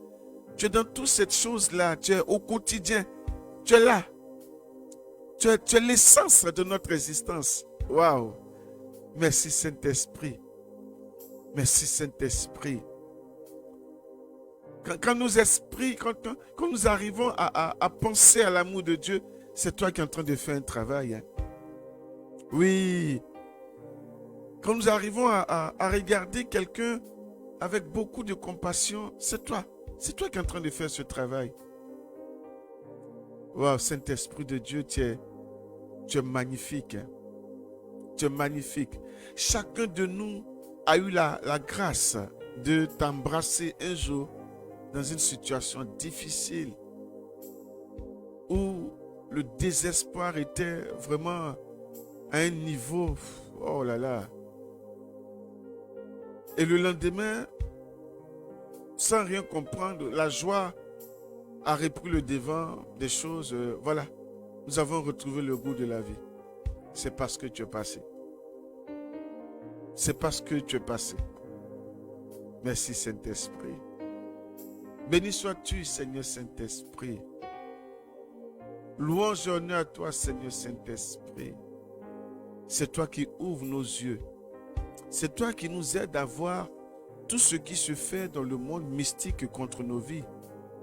Tu es dans toutes ces choses-là. Tu es au quotidien. Tu es là. Tu es l'essence de notre existence. Waouh! Merci Saint-Esprit. Merci Saint-Esprit. Quand nous arrivons à penser à l'amour de Dieu, c'est toi qui es en train de faire un travail. Hein? Oui. Quand nous arrivons à regarder quelqu'un avec beaucoup de compassion, c'est toi. C'est toi qui es en train de faire ce travail. Wow, Saint-Esprit de Dieu, tu es magnifique. Hein? Tu es magnifique. Chacun de nous a eu la grâce de t'embrasser un jour dans une situation difficile où le désespoir était vraiment à un niveau, oh là là. Et le lendemain, sans rien comprendre, la joie a repris le devant des choses. Voilà, nous avons retrouvé le goût de la vie. C'est parce que tu es passé. C'est parce que tu es passé. Merci Saint-Esprit. Béni sois-tu, Seigneur Saint-Esprit. Louange et honneur à toi, Seigneur Saint-Esprit. C'est toi qui ouvres nos yeux. C'est toi qui nous aides à voir tout ce qui se fait dans le monde mystique contre nos vies.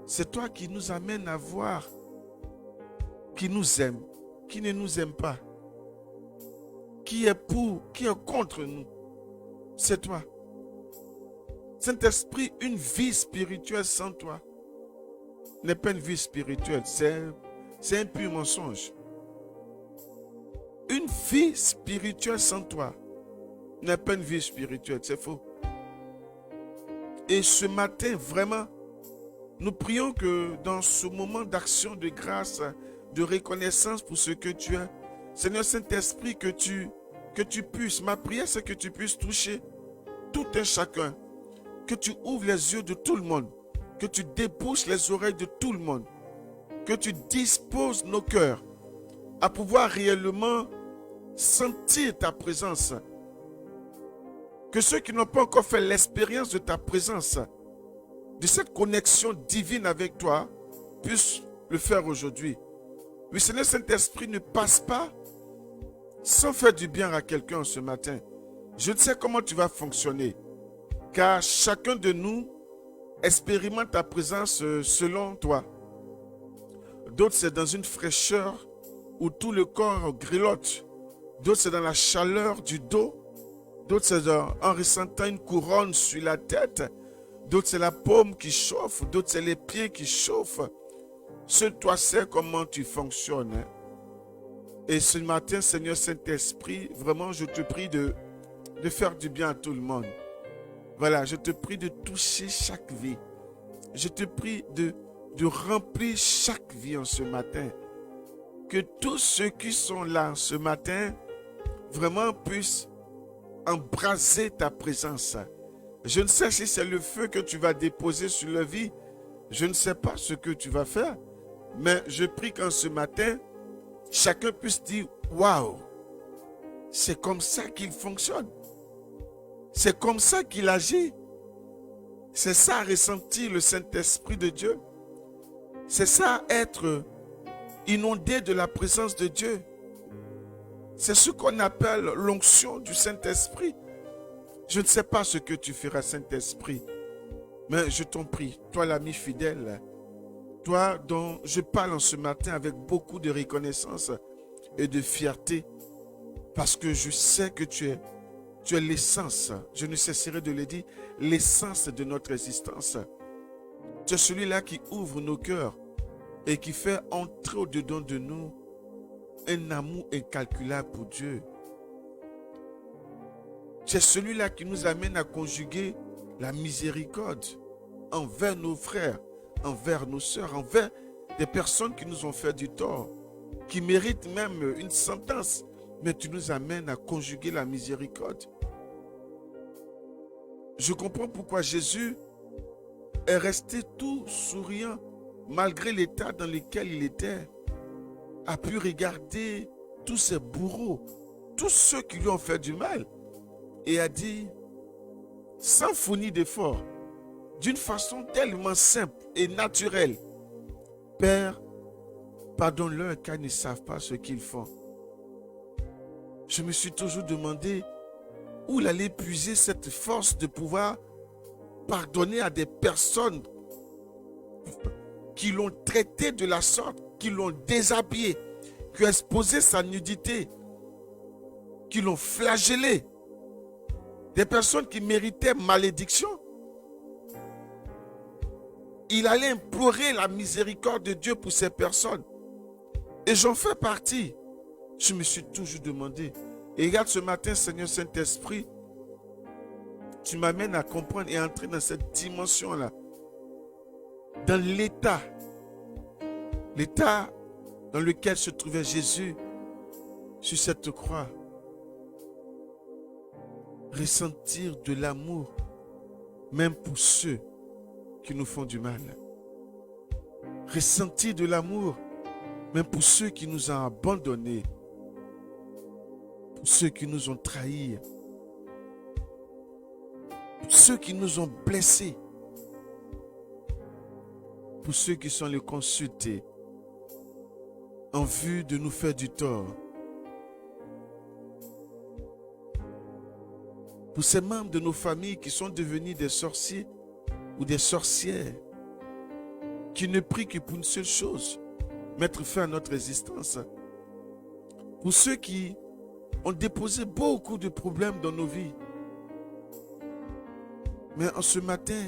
C'est toi qui nous amène à voir qui nous aime, qui ne nous aime pas, qui est pour, qui est contre nous. C'est toi. Saint-Esprit, une vie spirituelle sans toi n'est pas une vie spirituelle, c'est un pur mensonge. Une vie spirituelle sans toi n'est pas une vie spirituelle, c'est faux. Et ce matin, vraiment, nous prions que dans ce moment d'action de grâce, de reconnaissance pour ce que tu es, Seigneur Saint-Esprit, que tu puisses, ma prière c'est que tu puisses toucher tout un chacun, que tu ouvres les yeux de tout le monde, que tu débouches les oreilles de tout le monde, que tu disposes nos cœurs à pouvoir réellement sentir ta présence. Que ceux qui n'ont pas encore fait l'expérience de ta présence, de cette connexion divine avec toi, puissent le faire aujourd'hui. Oui, Seigneur Saint-Esprit, ne passe pas sans faire du bien à quelqu'un ce matin. Je ne sais comment tu vas fonctionner, car chacun de nous expérimente ta présence selon toi. D'autres, c'est dans une fraîcheur où tout le corps grelotte. D'autres, c'est dans la chaleur du dos. D'autres, c'est en ressentant une couronne sur la tête. D'autres, c'est la paume qui chauffe. D'autres, c'est les pieds qui chauffent. Seul toi sais comment tu fonctionnes. Hein? Et ce matin, Seigneur Saint-Esprit, vraiment, je te prie de faire du bien à tout le monde. Voilà, je te prie de toucher chaque vie. Je te prie de remplir chaque vie en ce matin. Que tous ceux qui sont là ce matin, vraiment puissent embraser ta présence. Je ne sais si c'est le feu que tu vas déposer sur leur vie. Je ne sais pas ce que tu vas faire. Mais je prie qu'en ce matin, chacun puisse dire, waouh, c'est comme ça qu'il fonctionne. C'est comme ça qu'il agit. C'est ça ressentir le Saint-Esprit de Dieu. C'est ça être inondé de la présence de Dieu. C'est ce qu'on appelle l'onction du Saint-Esprit. Je ne sais pas ce que tu feras, Saint-Esprit, mais je t'en prie, toi l'ami fidèle, toi dont je parle en ce matin avec beaucoup de reconnaissance et de fierté parce que je sais que tu es l'essence, je ne cesserai de le dire, l'essence de notre existence. Tu es celui-là qui ouvre nos cœurs et qui fait entrer au-dedans de nous un amour incalculable pour Dieu. Tu es celui-là qui nous amène à conjuguer la miséricorde envers nos frères, envers nos sœurs, envers des personnes qui nous ont fait du tort, qui méritent même une sentence, mais tu nous amènes à conjuguer la miséricorde. Je comprends pourquoi Jésus est resté tout souriant, malgré l'état dans lequel il était, a pu regarder tous ces bourreaux, tous ceux qui lui ont fait du mal, et a dit, sans fournir d'effort, d'une façon tellement simple et naturelle, Père, pardonne-leur car ils ne savent pas ce qu'ils font. Je me suis toujours demandé où il allait puiser cette force de pouvoir pardonner à des personnes qui l'ont traité de la sorte, qui l'ont déshabillé, qui ont exposé sa nudité, qui l'ont flagellé. Des personnes qui méritaient malédiction. Il allait implorer la miséricorde de Dieu pour ces personnes. Et j'en fais partie. Je me suis toujours demandé. Et regarde ce matin, Seigneur Saint-Esprit, tu m'amènes à comprendre et à entrer dans cette dimension-là. Dans l'état dans lequel se trouvait Jésus sur cette croix. Ressentir de l'amour, même pour ceux qui nous font du mal. Ressentir de l'amour, même pour ceux qui nous ont abandonnés, pour ceux qui nous ont trahis, pour ceux qui nous ont blessés, pour ceux qui sont les consultés en vue de nous faire du tort. Pour ces membres de nos familles qui sont devenus des sorciers ou des sorcières, qui ne prient que pour une seule chose, mettre fin à notre existence. Pour ceux qui ont déposé beaucoup de problèmes dans nos vies. Mais en ce matin,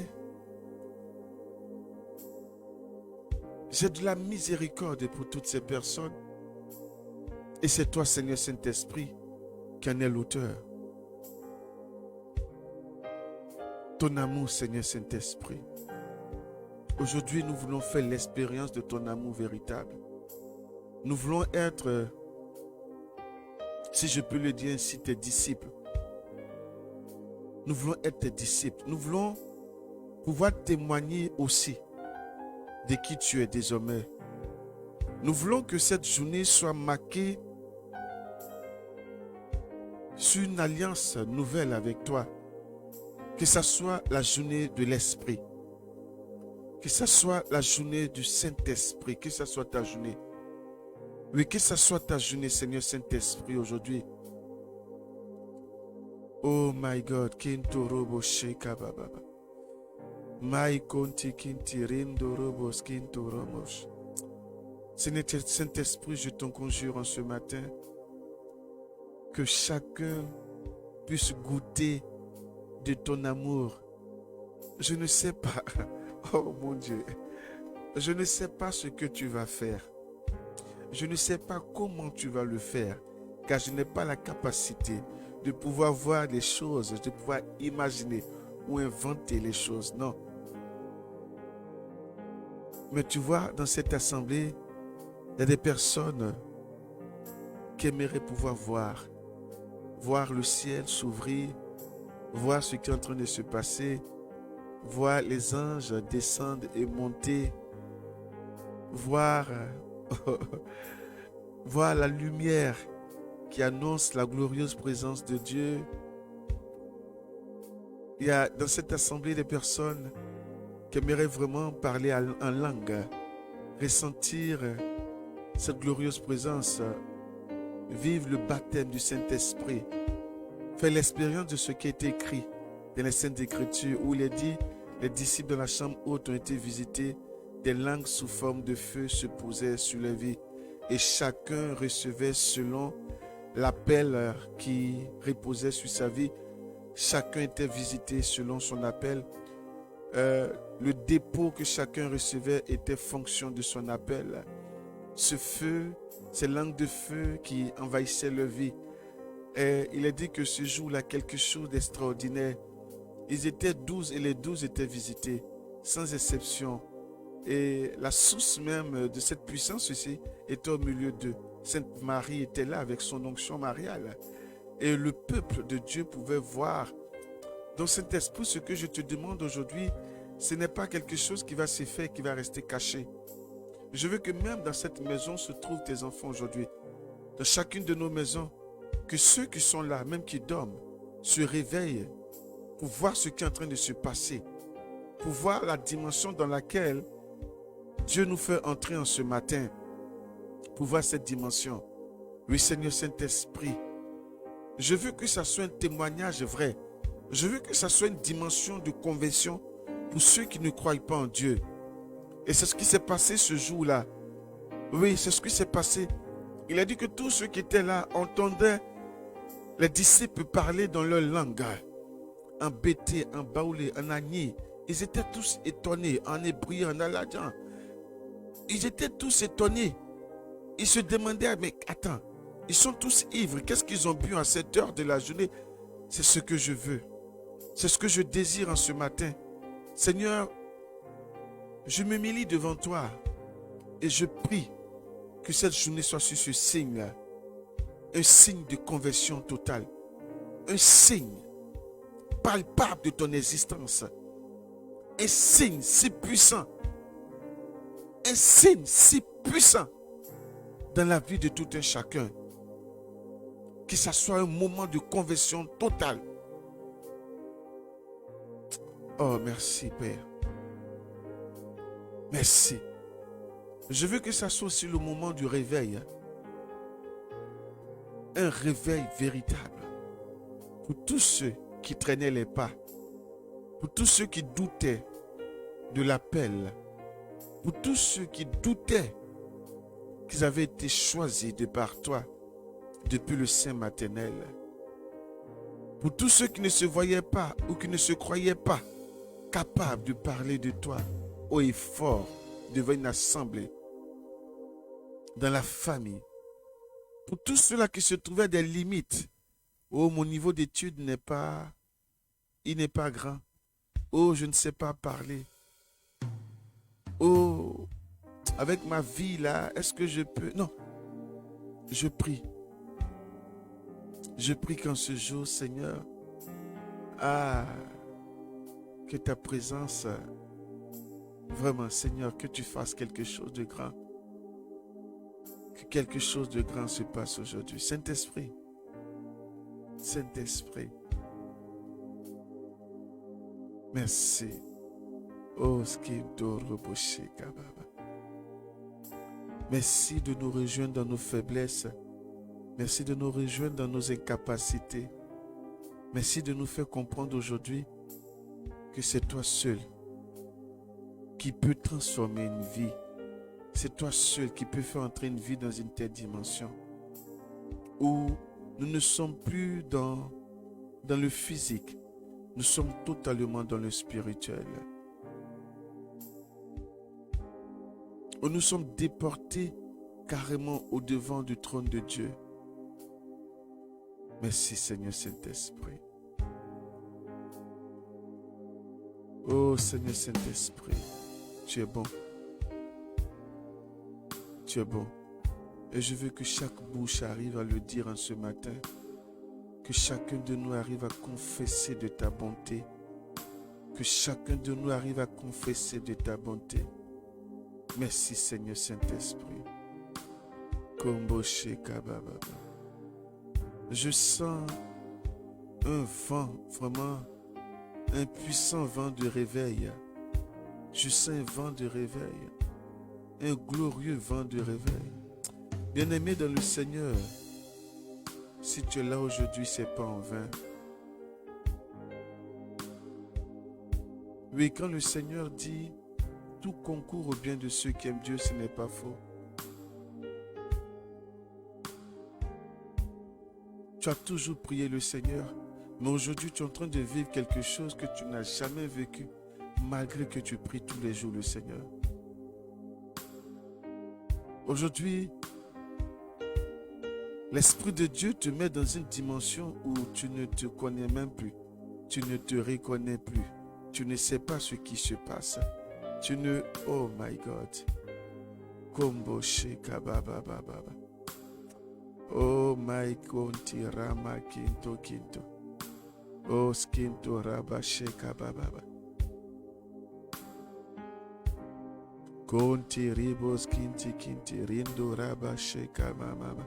j'ai de la miséricorde pour toutes ces personnes. Et c'est toi, Seigneur Saint-Esprit, qui en es l'auteur. Ton amour, Seigneur Saint-Esprit. Aujourd'hui, nous voulons faire l'expérience de ton amour véritable. Nous voulons être, si je peux le dire ainsi, tes disciples. Nous voulons être tes disciples. Nous voulons pouvoir témoigner aussi de qui tu es désormais. Nous voulons que cette journée soit marquée sur une alliance nouvelle avec toi. Que ce soit la journée de l'Esprit. Que ce soit la journée du Saint-Esprit. Que ce soit ta journée. Oui, que ce soit ta journée, Seigneur Saint-Esprit, aujourd'hui. Oh my God. Kintorobo sheka baba. My konti kinti rindorobo skintoromosh. Seigneur Saint-Esprit, je t'en conjure en ce matin. Que chacun puisse goûter de ton amour. Je ne sais pas, oh mon Dieu, je ne sais pas ce que tu vas faire. Je ne sais pas comment tu vas le faire, car je n'ai pas la capacité de pouvoir voir les choses, de pouvoir imaginer ou inventer les choses. Non. Mais tu vois, dans cette assemblée, il y a des personnes qui aimeraient pouvoir voir le ciel s'ouvrir, voir ce qui est en train de se passer, voir les anges descendre et monter, voir la lumière qui annonce la glorieuse présence de Dieu. Il y a dans cette assemblée des personnes qui aimeraient vraiment parler en langue, ressentir cette glorieuse présence, vivre le baptême du Saint-Esprit. Faire l'expérience de ce qui a été écrit dans les Saintes Écritures où il est dit, les disciples de la chambre haute ont été visités, des langues sous forme de feu se posaient sur leur vie. et chacun recevait selon l'appel qui reposait sur sa vie. Chacun était visité selon son appel. Le dépôt que chacun recevait était fonction de son appel. Ce feu, ces langues de feu qui envahissaient leur vie. Et il est dit que ce jour-là, quelque chose d'extraordinaire. Ils étaient 12 et les 12 étaient visités, sans exception. Et la source même de cette puissance aussi était au milieu d'eux. Sainte Marie était là avec son onction mariale. Et le peuple de Dieu pouvait voir. Donc Saint-Esprit, ce que je te demande aujourd'hui, ce n'est pas quelque chose qui va se faire, qui va rester caché. Je veux que même dans cette maison se trouvent tes enfants aujourd'hui. Dans chacune de nos maisons, que ceux qui sont là, même qui dorment, se réveillent pour voir ce qui est en train de se passer, pour voir la dimension dans laquelle Dieu nous fait entrer en ce matin, pour voir cette dimension. Oui, Seigneur Saint-Esprit, je veux que ça soit un témoignage vrai. Je veux que ça soit une dimension de conversion pour ceux qui ne croient pas en Dieu. Et c'est ce qui s'est passé ce jour-là. Oui, c'est ce qui s'est passé. Il a dit que tous ceux qui étaient là entendaient les disciples parler dans leur langue. En bété, en baoulé, en agni. Ils étaient tous étonnés, en hébreu, en aladjan. Ils étaient tous étonnés. Ils se demandaient, mais attends, ils sont tous ivres. Qu'est-ce qu'ils ont bu à cette heure de la journée? C'est ce que je veux. C'est ce que je désire en ce matin. Seigneur, je me m'humilie devant toi et je prie que cette journée soit sur ce signe-là. Un signe de conversion totale. Un signe palpable de ton existence. Un signe si puissant. Un signe si puissant dans la vie de tout un chacun. Que ce soit un moment de conversion totale. Oh, merci, Père. Merci. Je veux que ça soit aussi le moment du réveil. Un réveil véritable. Pour tous ceux qui traînaient les pas. Pour tous ceux qui doutaient de l'appel. Pour tous ceux qui doutaient qu'ils avaient été choisis de par toi depuis le sein maternel. Pour tous ceux qui ne se voyaient pas ou qui ne se croyaient pas capables de parler de toi haut et fort devant une assemblée, dans la famille. Pour tous ceux-là qui se trouvaient des limites. Oh, mon niveau d'études n'est pas grand. Oh, je ne sais pas parler. Oh, avec ma vie là, est-ce que je peux? Non, je prie. Je prie qu'en ce jour, Seigneur, que ta présence, vraiment, Seigneur, que tu fasses quelque chose de grand. Que quelque chose de grand se passe aujourd'hui. Saint-Esprit, Saint-Esprit, merci. Oh, merci de nous rejoindre dans nos faiblesses. Merci de nous rejoindre dans nos incapacités. Merci de nous faire comprendre aujourd'hui que c'est toi seul qui peut transformer une vie. C'est toi seul qui peut faire entrer une vie dans une telle dimension où nous ne sommes plus dans le physique. Nous sommes totalement dans le spirituel. Où nous sommes déportés carrément au-devant du trône de Dieu. Merci Seigneur Saint-Esprit. Oh Seigneur Saint-Esprit, tu es bon. Tu es bon. Et je veux que chaque bouche arrive à le dire en ce matin. Que chacun de nous arrive à confesser de ta bonté. Que chacun de nous arrive à confesser de ta bonté. Merci Seigneur Saint-Esprit. Komboche Kababa. Je sens un vent, vraiment un puissant vent de réveil. Je sens un vent de réveil. Un glorieux vent de réveil. Bien-aimé dans le Seigneur, si tu es là aujourd'hui, ce n'est pas en vain. Oui, quand le Seigneur dit tout concourt au bien de ceux qui aiment Dieu, ce n'est pas faux. Tu as toujours prié le Seigneur, mais aujourd'hui tu es en train de vivre quelque chose que tu n'as jamais vécu, malgré que tu pries tous les jours le Seigneur. Aujourd'hui, l'Esprit de Dieu te met dans une dimension où tu ne te connais même plus. Tu ne te reconnais plus. Tu ne sais pas ce qui se passe. Tu ne... Oh my God. Kombo sheka baba baba. Oh my konti rama kinto kinto. Oh skinto raba sheka baba. Konti ribo skinti kinti rindo raba sheka mama.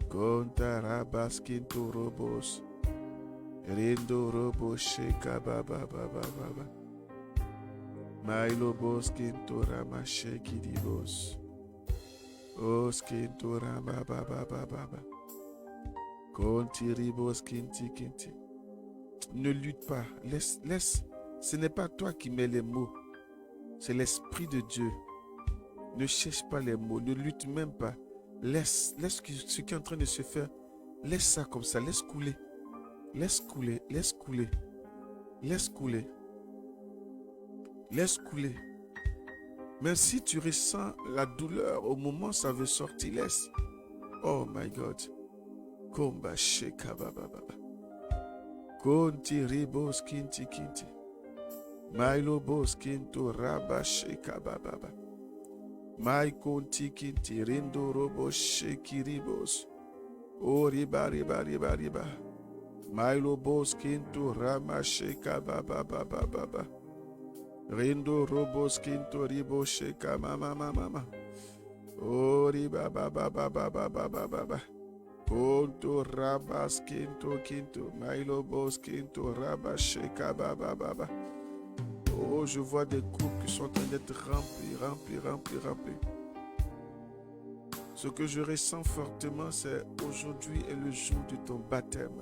Konta raba skinto robos. Rindo robo sheka baba baba baba. Mailo bos kinto rama sheki divos. Os kinto rama baba baba baba. Konti ribos kinti kinti. Ne lutte pas. Laisse. Ce n'est pas toi qui mets les mots. C'est l'Esprit de Dieu. Ne cherche pas les mots. Ne lutte même pas. Laisse ce qui est en train de se faire. Laisse ça comme ça. Laisse couler. Laisse couler. Laisse couler. Laisse couler. Laisse couler. Même si tu ressens la douleur au moment où ça veut sortir, laisse. Oh my God. Komba sheka baba baba. Konti ribos kinti kinti. Mailo bos kinto raba sheka baba baba. Mai konti kinti rindo robo sheki ribos. Oh riba riba riba riba. Mailo bos kinto rama sheka baba baba baba. Rindo robo skinto ribo sheka mama mama. Oh riba baba baba baba baba. Ponto raba skinto kinto. Mailo bos kinto raba sheka baba baba. Oh, je vois des couples qui sont en train d'être remplis. Ce que je ressens fortement, c'est aujourd'hui est le jour de ton baptême.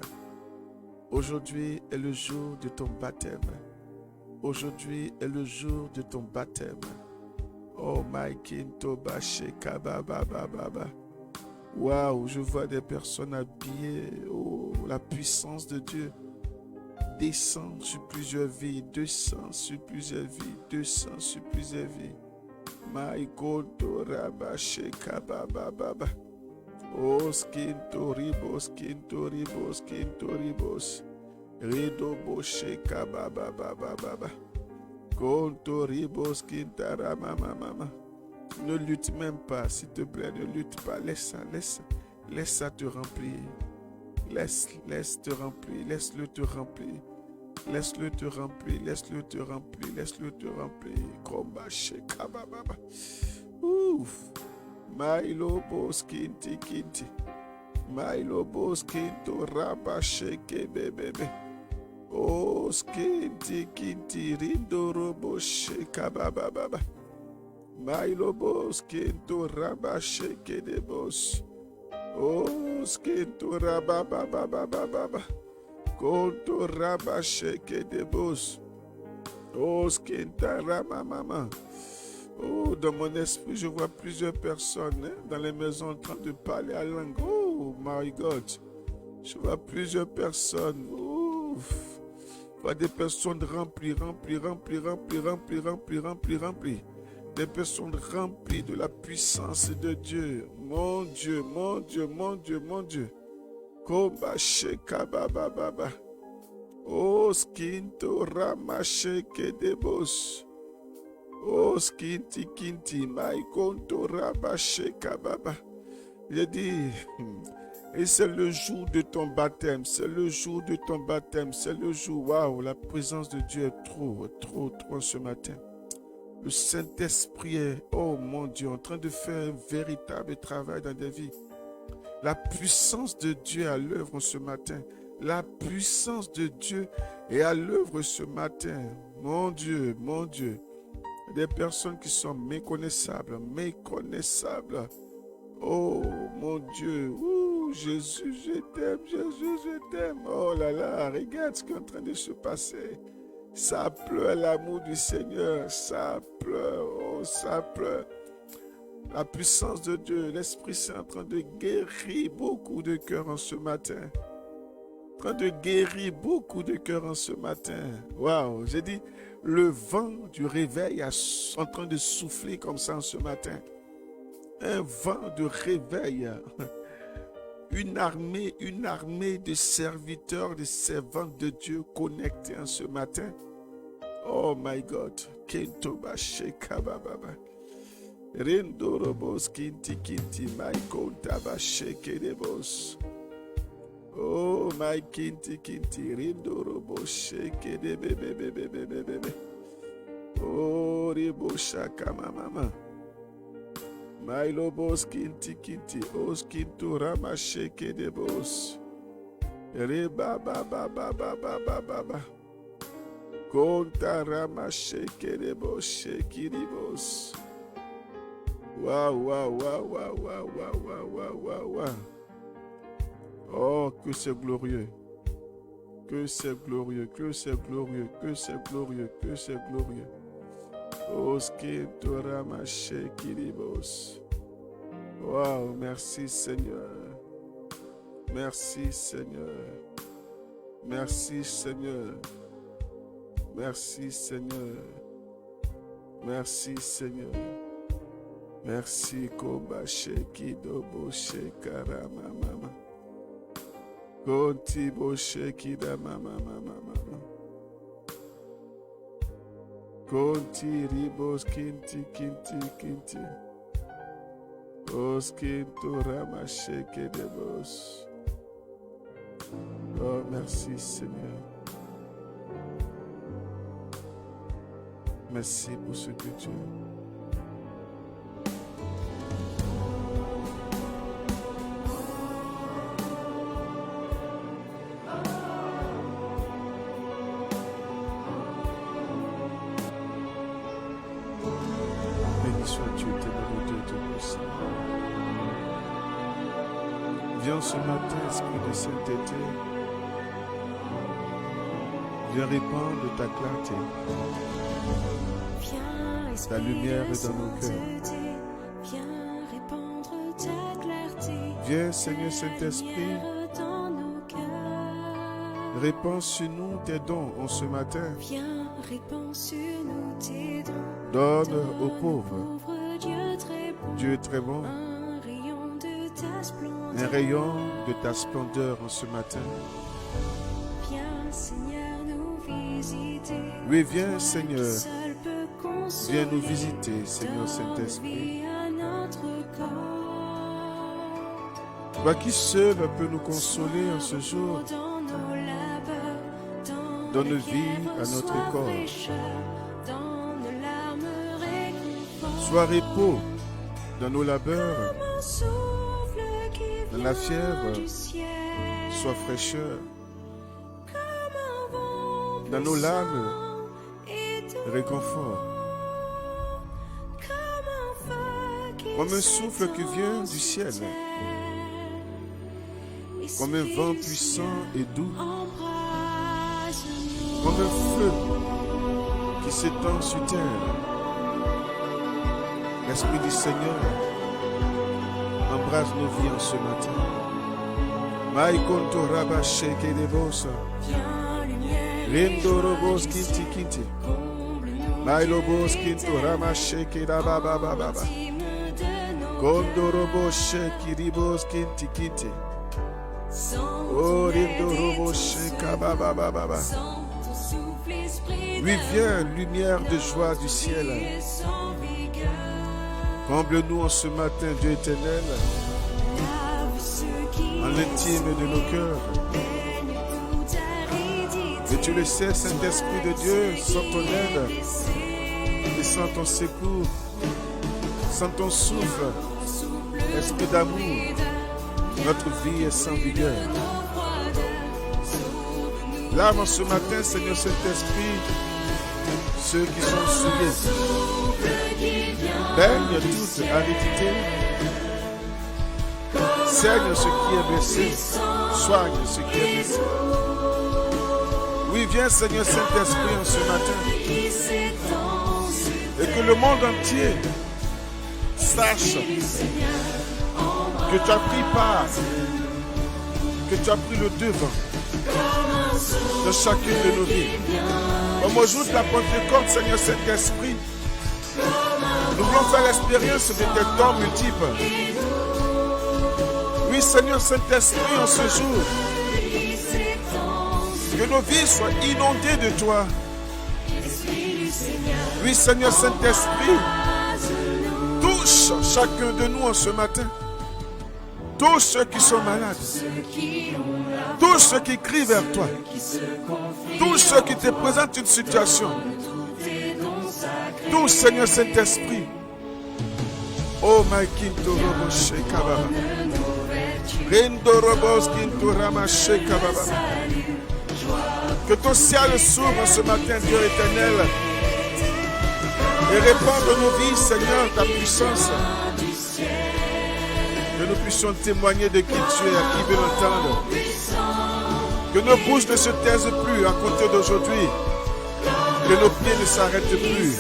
Aujourd'hui est le jour de ton baptême. Aujourd'hui est le jour de ton baptême. Oh my kinto basheka baba baba. Waouh, je vois des personnes habillées. Oh, la puissance de Dieu descend sur plusieurs vies, descend sur plusieurs vies, descend sur plusieurs vies. My kinto rabasheka baba baba. Oh skinto ribos, skinto ribos, skinto ribos. Rido bosheka baba baba baba. Konto ribos kintara mama mama. Ne lutte même pas, s'il te plaît, ne lutte pas. Laisse ça te remplir. Laisse te remplir, laisse-le te remplir. Laisse-le te remplir, laisse-le te remplir, laisse-le te remplir. Komba sheka baba baba. Ouf. Mailo bos kinti kinti. Mailo bos kinto raba sheke bebebe. Oh, skinti kinti rindo robo sheka baba baba. Mailo bos kinto raba sheke de bos. Oh, skinto raba baba baba baba. Konto raba sheke de bos. Oh, skinta rama mama. Oh, dans mon esprit, je vois plusieurs personnes dans les maisons en train de parler à langue. Oh, my God. Je vois plusieurs personnes. Ouf. Je vois des personnes remplies. Des personnes remplies de la puissance de Dieu. Mon Dieu. Komba sheka baba baba. Oh, skinto rama sheke de bos. Oh, skinti kinti, my konto raba sheka baba. J'ai dit, et c'est le jour de ton baptême, c'est le jour de ton baptême, c'est le jour, waouh, la présence de Dieu est trop ce matin. Le Saint-Esprit est, oh mon Dieu, en train de faire un véritable travail dans des vies. La puissance de Dieu est à l'œuvre ce matin. La puissance de Dieu est à l'œuvre ce matin. Mon Dieu. Des personnes qui sont méconnaissables. Oh mon Dieu. Ouh, Jésus, je t'aime. Oh là là, regarde ce qui est en train de se passer. Ça pleure l'amour du Seigneur. Ça pleure. La puissance de Dieu, l'Esprit Saint est en train de guérir beaucoup de cœurs en ce matin. En train de guérir beaucoup de cœurs en ce matin. Waouh, j'ai dit, le vent du réveil est en train de souffler comme ça en ce matin. Un vent de réveil. Une armée de serviteurs, de servantes de Dieu connectés en ce matin. Oh my God. Kentoba Shekababa. Rendorobos Kinti Kinti Maikon Taba Shekedebos. Oh my Kinti Kinti Rendorobos Shekedebebebebebebebe. Oh Rebo Shakama Mama. My lobos Kinti Kinti Oskinto Rama Shekedebos. Reba Baba Baba Baba Baba. Konta Rama Shekedebos Shekidibos. Waouh, waouh, waouh, waouh, waouh, waouh, waouh, waouh, waouh. Oh, que c'est glorieux. Que c'est glorieux, que c'est glorieux, que c'est glorieux, que c'est glorieux. Oskinto Rama Shekidibos. Waouh, merci Seigneur. Merci Seigneur. Merci Seigneur. Merci Seigneur. Merci Seigneur. Merci Koba Sheki Dobo Shekarama Mama. Konti Bo Sheki da Mama Mama Mama. Konti Ribos Kinti Kinti Kinti. Oskinto Rama Sheki Debos. Oh, merci Seigneur. Merci pour ce que tu es. Béni sois-tu, éternel Dieu Tout-Puissant. Viens ce matin, Esprit de sainteté. Viens répandre ta clarté. Ta lumière est dans nos cœurs. Viens, Seigneur Saint-Esprit, répands sur nous tes dons en ce matin. Donne aux pauvres. Dieu est très bon. Un rayon de ta splendeur en ce matin. Oui, viens, Seigneur. Viens nous visiter, Seigneur Saint-Esprit. Toi qui seul peut nous consoler en ce jour. Donne vie à notre corps. Sois repos dans nos labeurs. Dans la fièvre, sois fraîcheur. Dans nos larmes, réconfort. Comme un souffle qui vient du ciel, comme un vent puissant et doux, comme un feu qui s'étend sur terre. L'Esprit du Seigneur embrasse nos vies en ce matin. Maikonto Raba Sheke Debosa. Rindo Robos Kinti Kinti. Mailobos Kinto Rama Sheke Daba Baba Baba. Kondo Robos Sheke Ribos Kinti Kinti. Oh Rindo Robos Sheke Baba Baba Baba. Oui, viens, lumière de joie du ciel. Comble-nous en ce matin, Dieu éternel, en l'intime de nos cœurs. Et tu le sais, Saint-Esprit de Dieu, sans ton aide et sans ton secours, sans ton souffle, esprit d'amour, notre vie est sans vigueur. Lave en ce matin, Seigneur Saint-Esprit, ceux qui sont souillés. Baigne toute aridité. Saigne ce qui est blessé. Soigne ce qui est blessé. Oui, viens Seigneur Saint-Esprit en ce matin. Et que le monde entier sache que tu as pris part, que tu as pris le devant de chacune de nos vies. Au jour de la Pentecôte, Seigneur Saint-Esprit, nous voulons faire l'expérience de tes dons multiples. Oui, Seigneur Saint-Esprit, en ce jour, que nos vies soient inondées de toi. Oui, Seigneur Saint-Esprit, touche chacun de nous en ce matin. Touche ceux qui sont malades. Touche ceux qui crient vers toi. Touche ceux qui te présentent une situation. Touche, Seigneur Saint-Esprit. Oh, my Kinto Robo Shekababa. Rindo Robos Kinto Rama Shekababa. Que ton ciel s'ouvre ce matin, Dieu éternel, et répand dans nos vies, Seigneur, ta puissance. Que nous puissions témoigner de qui tu es, à qui veut l'entendre. Que nos bouches ne se taisent plus à compter d'aujourd'hui. Que nos pieds ne s'arrêtent plus.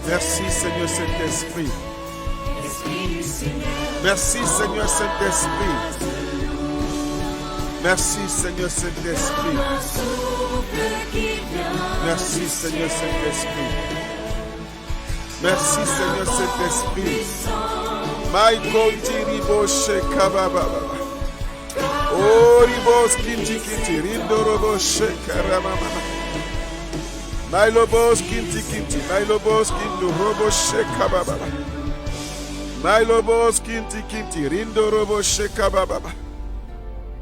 Merci, Seigneur Saint-Esprit. Merci, Seigneur Saint-Esprit. Merci, Seigneur Saint-Esprit. Merci, Seigneur Saint-Esprit. Merci, Seigneur Saint-Esprit. My God, Ribo Shekababa. Oh, Ribos Kinti Kinti, Rindo Robo Shekarababa. My Lobos Kinti Kinti, My Lobos Kinto Robo Shekababa. My Lobos Kinti Kinti, Rindo Robo Shekababa.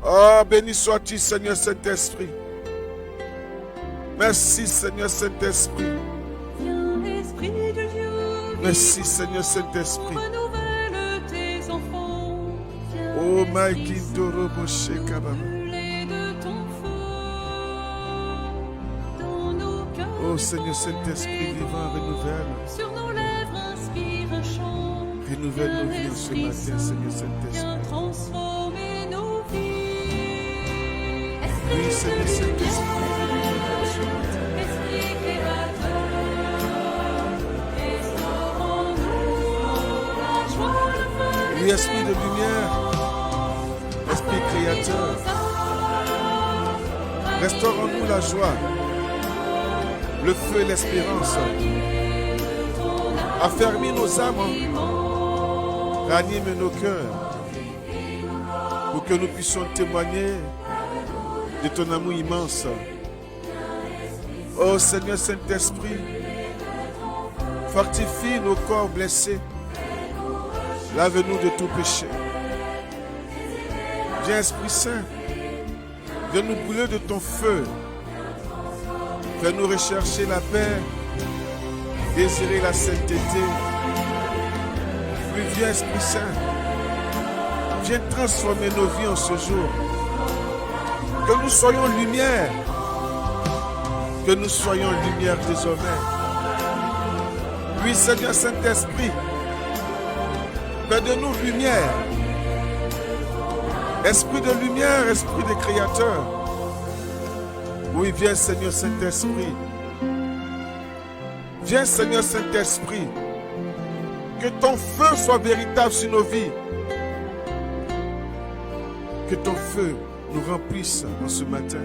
Oh, béni sois-tu, Seigneur Saint-Esprit. Merci, Seigneur Saint-Esprit. Merci, Seigneur Saint-Esprit. Oh, my Kinto Robo Shekababa. Oh, Seigneur Saint-Esprit vivant, renouvelle. Renouvelle nos vies en ce matin, Seigneur Saint-Esprit. Oui, Seigneur Saint-Esprit. Oui, Esprit de lumière, Esprit créateur, restaure en nous la joie, le feu et l'espérance. Affermis nos âmes, ranime nos cœurs, pour que nous puissions témoigner de ton amour immense. Oh Seigneur Saint-Esprit, fortifie nos corps blessés. Lave-nous de tout péché. Viens Esprit Saint, viens nous brûler de ton feu. Viens nous rechercher la paix, désirer la sainteté. Oui, viens Esprit Saint, viens transformer nos vies en ce jour. Que nous soyons lumière, que nous soyons lumière désormais. Oui Seigneur Saint-Esprit, fais de nous lumière. Esprit de lumière, esprit de créateur. Oui, viens Seigneur Saint-Esprit. Viens Seigneur Saint-Esprit. Que ton feu soit véritable sur nos vies. Que ton feu nous remplisse en ce matin.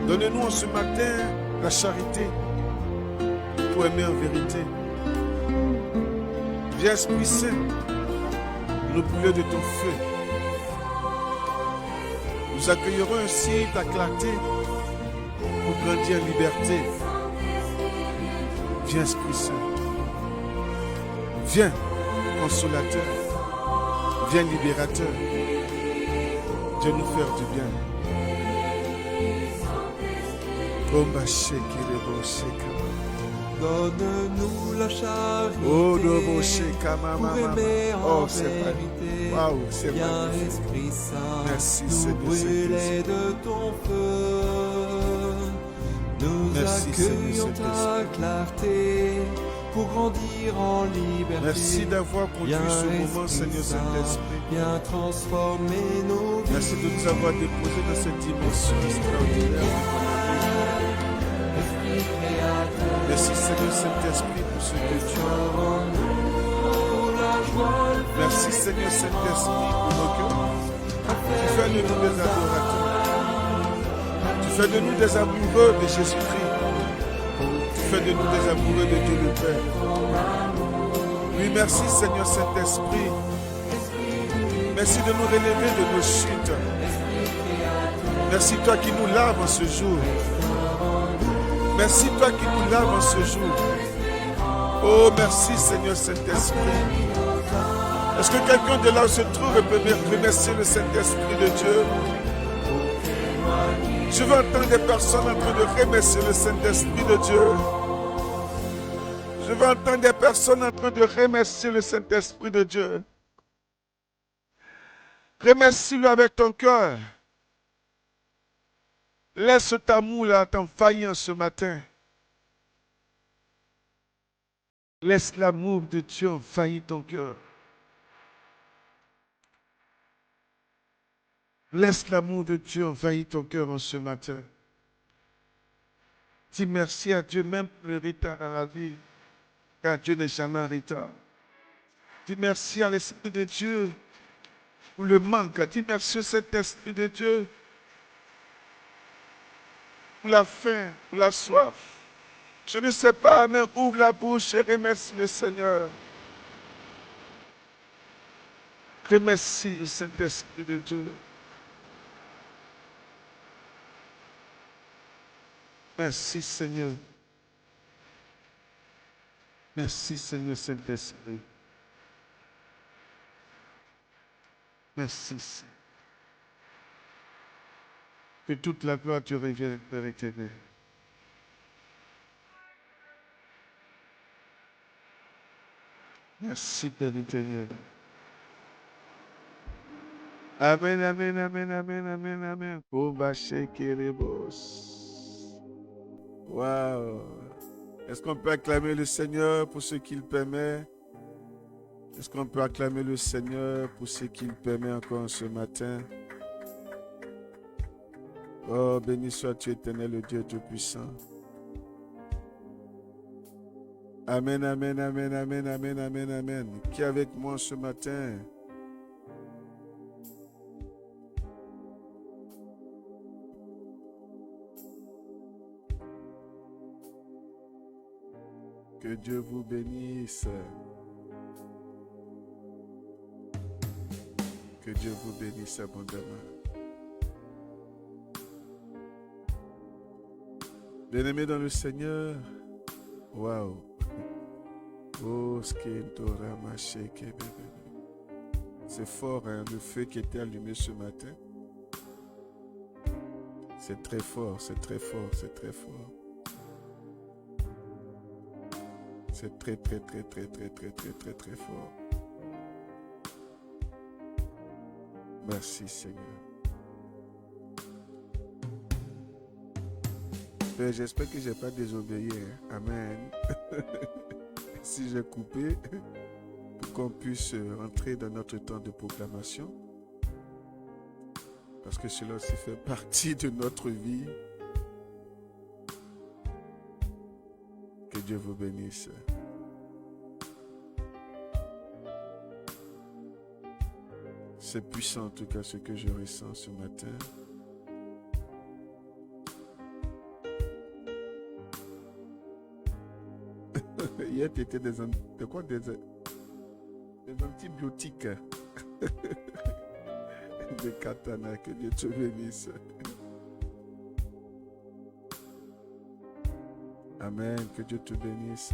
Donne-nous en ce matin la charité pour aimer en vérité. Viens Esprit Saint, nous brûler de ton feu. Nous accueillerons ainsi ta clarté pour grandir en liberté. Viens Esprit Saint. Viens consolateur. Viens libérateur. Viens nous faire du bien. Donne-nous la charité Oh, pour aimer en vérité. Waouh, c'est Viens magnifique. Esprit Saint, Merci, nous Seigneur brûler Saint-Esprit. de ton feu. Nous Merci, accueillons Seigneur ta clarté pour grandir en liberté. Merci d'avoir conduit Viens, ce moment, Esprit Seigneur Saint, Saint-Esprit. viens transformer nos vies. Merci de nous avoir déposés dans cette dimension extraordinaire de ton amour. Esprit créateur, Merci, Seigneur Saint-Esprit, pour ce que tu as en nous la joie, le Merci Seigneur Saint-Esprit pour nos cœurs. Tu fais de nous des adorateurs. Tu fais de nous des amoureux de Jésus-Christ. Tu fais de nous des amoureux de Dieu le Père. Oui, merci Seigneur Saint-Esprit. Merci de nous relever de nos chutes. Merci toi qui nous laves en ce jour. Merci toi qui nous laves en ce jour. Oh, merci Seigneur Saint-Esprit. Est-ce que quelqu'un de là où se trouve peut remercier le Saint-Esprit de Dieu? Je veux entendre des personnes en train de remercier le Saint-Esprit de Dieu. Je veux entendre des personnes en train de remercier le Saint-Esprit de Dieu. Remercie-le avec ton cœur. Laisse ta amour là t'envahir ce matin. Laisse l'amour de Dieu envahir ton cœur. Laisse l'amour de Dieu envahir ton cœur en ce matin. Dis merci à Dieu même pour le retard dans la vie, car Dieu n'est jamais en retard. Dis merci à l'Esprit de Dieu pour le manque. Dis merci à cet Esprit de Dieu pour la faim, pour la soif. Je ne sais pas, mais ouvre la bouche et remercie le Seigneur. Remercie le Saint-Esprit de Dieu. Merci Seigneur. Merci Seigneur Saint-Esprit. Merci Seigneur. Que toute la gloire te revienne, Père éternel. Merci Père éternel. Amen, amen, amen, amen, amen, amen. Wow. Est-ce qu'on peut acclamer le Seigneur pour ce qu'il permet? Est-ce qu'on peut acclamer le Seigneur pour ce qu'il permet encore ce matin? Oh, béni sois-tu éternel, le Dieu Tout-Puissant. Amen, amen, amen, amen, amen, amen, amen. Qui est avec moi ce matin? Que Dieu vous bénisse. Que Dieu vous bénisse abondamment. Bien-aimés dans le Seigneur, waouh. Oh, c'est fort, hein, le feu qui était allumé ce matin. C'est très fort, c'est très fort, c'est très fort. C'est très, très, très, très, très, très, très, très, très fort. Merci Seigneur. Père, j'espère que je n'ai pas désobéi. Hein. Amen. Si j'ai coupé, pour qu'on puisse rentrer dans notre temps de proclamation. Parce que cela aussi fait partie de notre vie. Que Dieu vous bénisse. C'est puissant en tout cas ce que je ressens ce matin. Hier, tu étais des antibiotiques. De katana, que Dieu te bénisse. Amen, que Dieu te bénisse.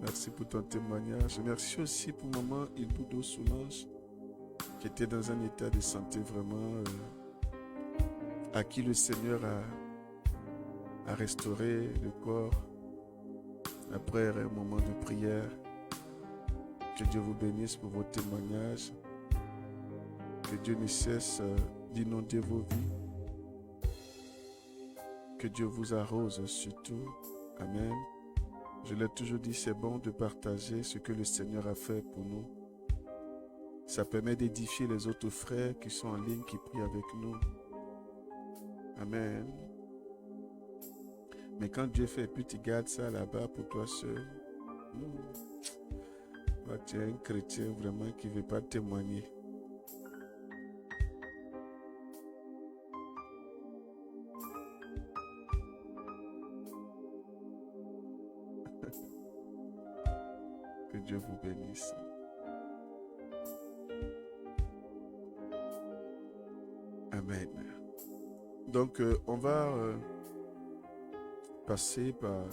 Merci pour ton témoignage. Merci aussi pour maman Ilboudo Solange, qui était dans un état de santé vraiment, à qui le Seigneur a restauré le corps après un moment de prière. Que Dieu vous bénisse pour vos témoignages. Que Dieu ne cesse d'inonder vos vies. Que Dieu vous arrose surtout. Amen. Je l'ai toujours dit, c'est bon de partager ce que le Seigneur a fait pour nous. Ça permet d'édifier les autres frères qui sont en ligne, qui prient avec nous. Amen. Mais quand Dieu fait, puis tu gardes ça là-bas pour toi seul, Ah, tu es un chrétien vraiment qui ne veut pas témoigner. Que Dieu vous bénisse. Amen. Donc, on va passer par...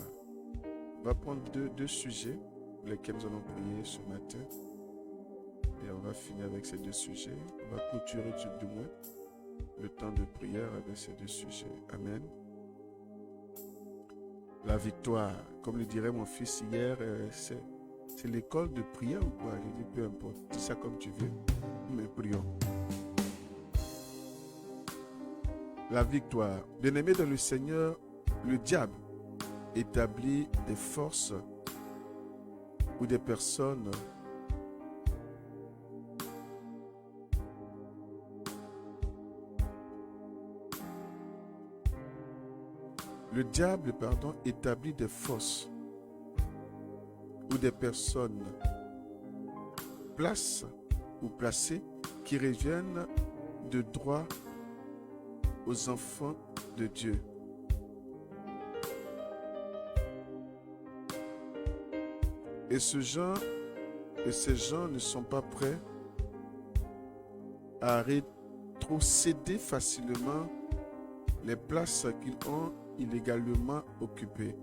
On va prendre deux sujets pour lesquels nous allons prier ce matin. Et on va finir avec ces deux sujets. On va clôturer du moins le temps de prière avec ces deux sujets. Amen. La victoire, comme le dirait mon fils hier, c'est l'école de prière ou quoi? Je dis peu importe, dis ça comme tu veux, mais prions. La victoire. Bien-aimé dans le Seigneur, le diable établit des forces ou des personnes établit des forces ou des personnes placées qui reviennent de droit aux enfants de Dieu. Et ces gens ne sont pas prêts à rétrocéder facilement les places qu'ils ont illégalement occupées.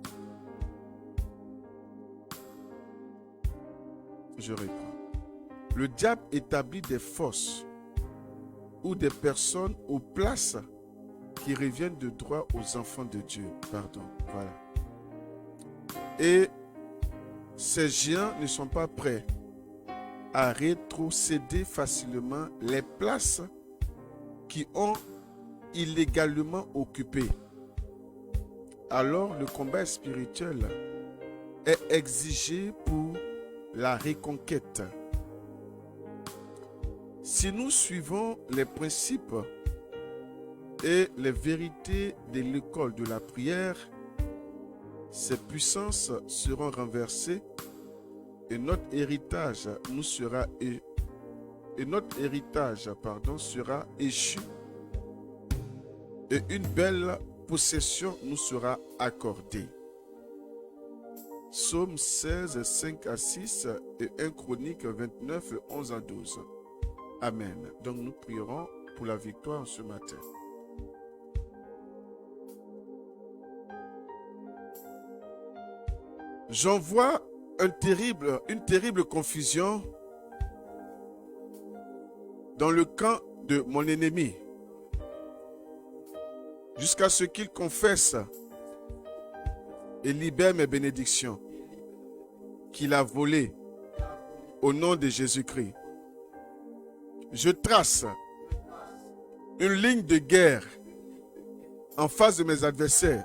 Je reprends. Le diable établit des forces ou des personnes aux places qui reviennent de droit aux enfants de Dieu. Voilà. Et ces géants ne sont pas prêts à rétrocéder facilement les places qui ont illégalement occupées. Alors le combat spirituel est exigé pour la reconquête. Si nous suivons les principes et les vérités de l'école de la prière, ces puissances seront renversées et notre héritage sera échu et une belle possession nous sera accordée. Psaume 16, 5 à 6 et 1 Chronique 29, 11 à 12. Amen. Donc nous prierons pour la victoire ce matin. J'en vois une terrible confusion dans le camp de mon ennemi, jusqu'à ce qu'il confesse et libère mes bénédictions qu'il a volées au nom de Jésus-Christ. Je trace une ligne de guerre en face de mes adversaires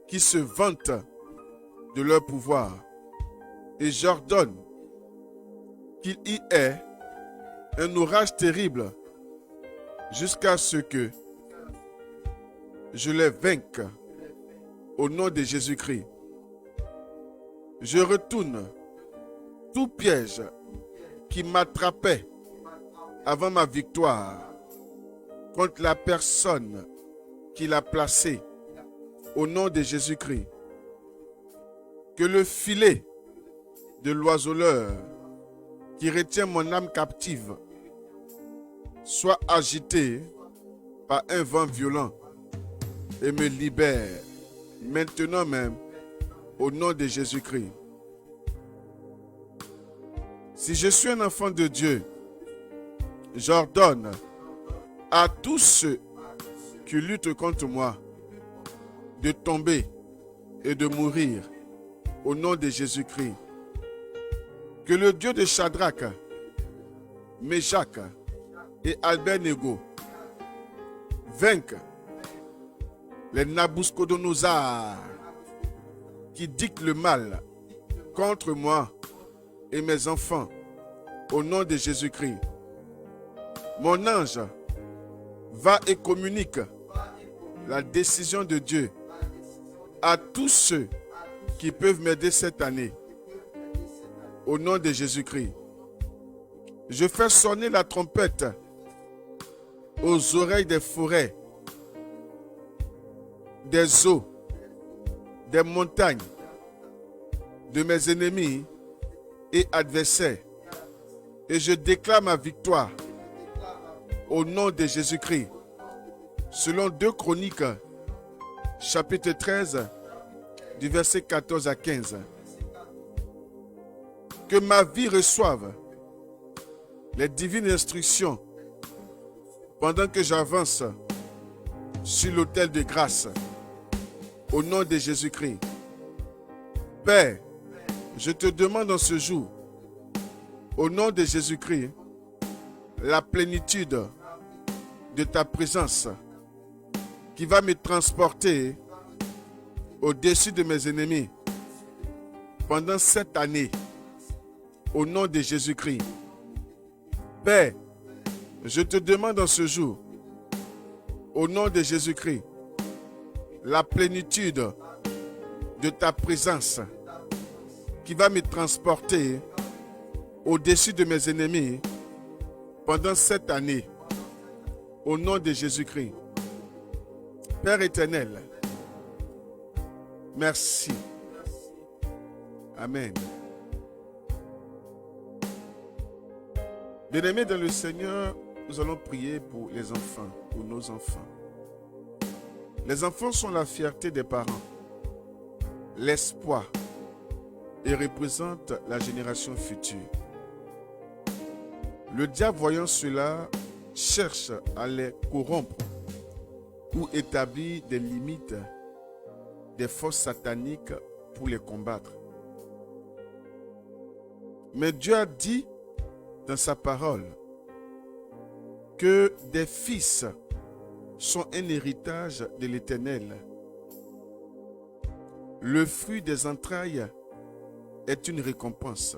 qui se vantent de leur pouvoir et j'ordonne qu'il y ait un orage terrible jusqu'à ce que je les vainque au nom de Jésus-Christ. Je retourne tout piège qui m'attrapait avant ma victoire contre la personne qui l'a placée au nom de Jésus-Christ. Que le filet de l'oiseleur qui retient mon âme captive soit agité par un vent violent et me libère maintenant même au nom de Jésus-Christ. Si je suis un enfant de Dieu, j'ordonne à tous ceux qui luttent contre moi de tomber et de mourir au nom de Jésus-Christ. Que le Dieu de Shadrach, Meshach et Abednego vainque les Nabuchodonosor qui dictent le mal contre moi et mes enfants au nom de Jésus-Christ. Mon ange va et communique la décision de Dieu à tous ceux qui peuvent m'aider cette année au nom de Jésus-Christ. Je fais sonner la trompette aux oreilles des forêts, des eaux, des montagnes, de mes ennemis et adversaires. Et je déclare ma victoire au nom de Jésus-Christ. Selon 2 Chroniques, chapitre 13, du verset 14 à 15. Que ma vie reçoive les divines instructions pendant que j'avance sur l'autel de grâce au nom de Jésus-Christ. Père, je te demande en ce jour, au nom de Jésus-Christ, la plénitude de ta présence qui va me transporter au-dessus de mes ennemis pendant cette année, au nom de Jésus-Christ. Père, je te demande en ce jour, au nom de Jésus-Christ, la plénitude de ta présence qui va me transporter au-dessus de mes ennemis pendant cette année, au nom de Jésus-Christ. Père éternel, merci. Amen. Bien-aimés dans le Seigneur, nous allons prier pour les enfants, pour nos enfants. Les enfants sont la fierté des parents, l'espoir, et représentent la génération future. Le diable, voyant cela, cherche à les corrompre ou établir des limites, des forces sataniques pour les combattre. Mais Dieu a dit dans sa parole que des fils sont un héritage de l'Éternel. Le fruit des entrailles est une récompense.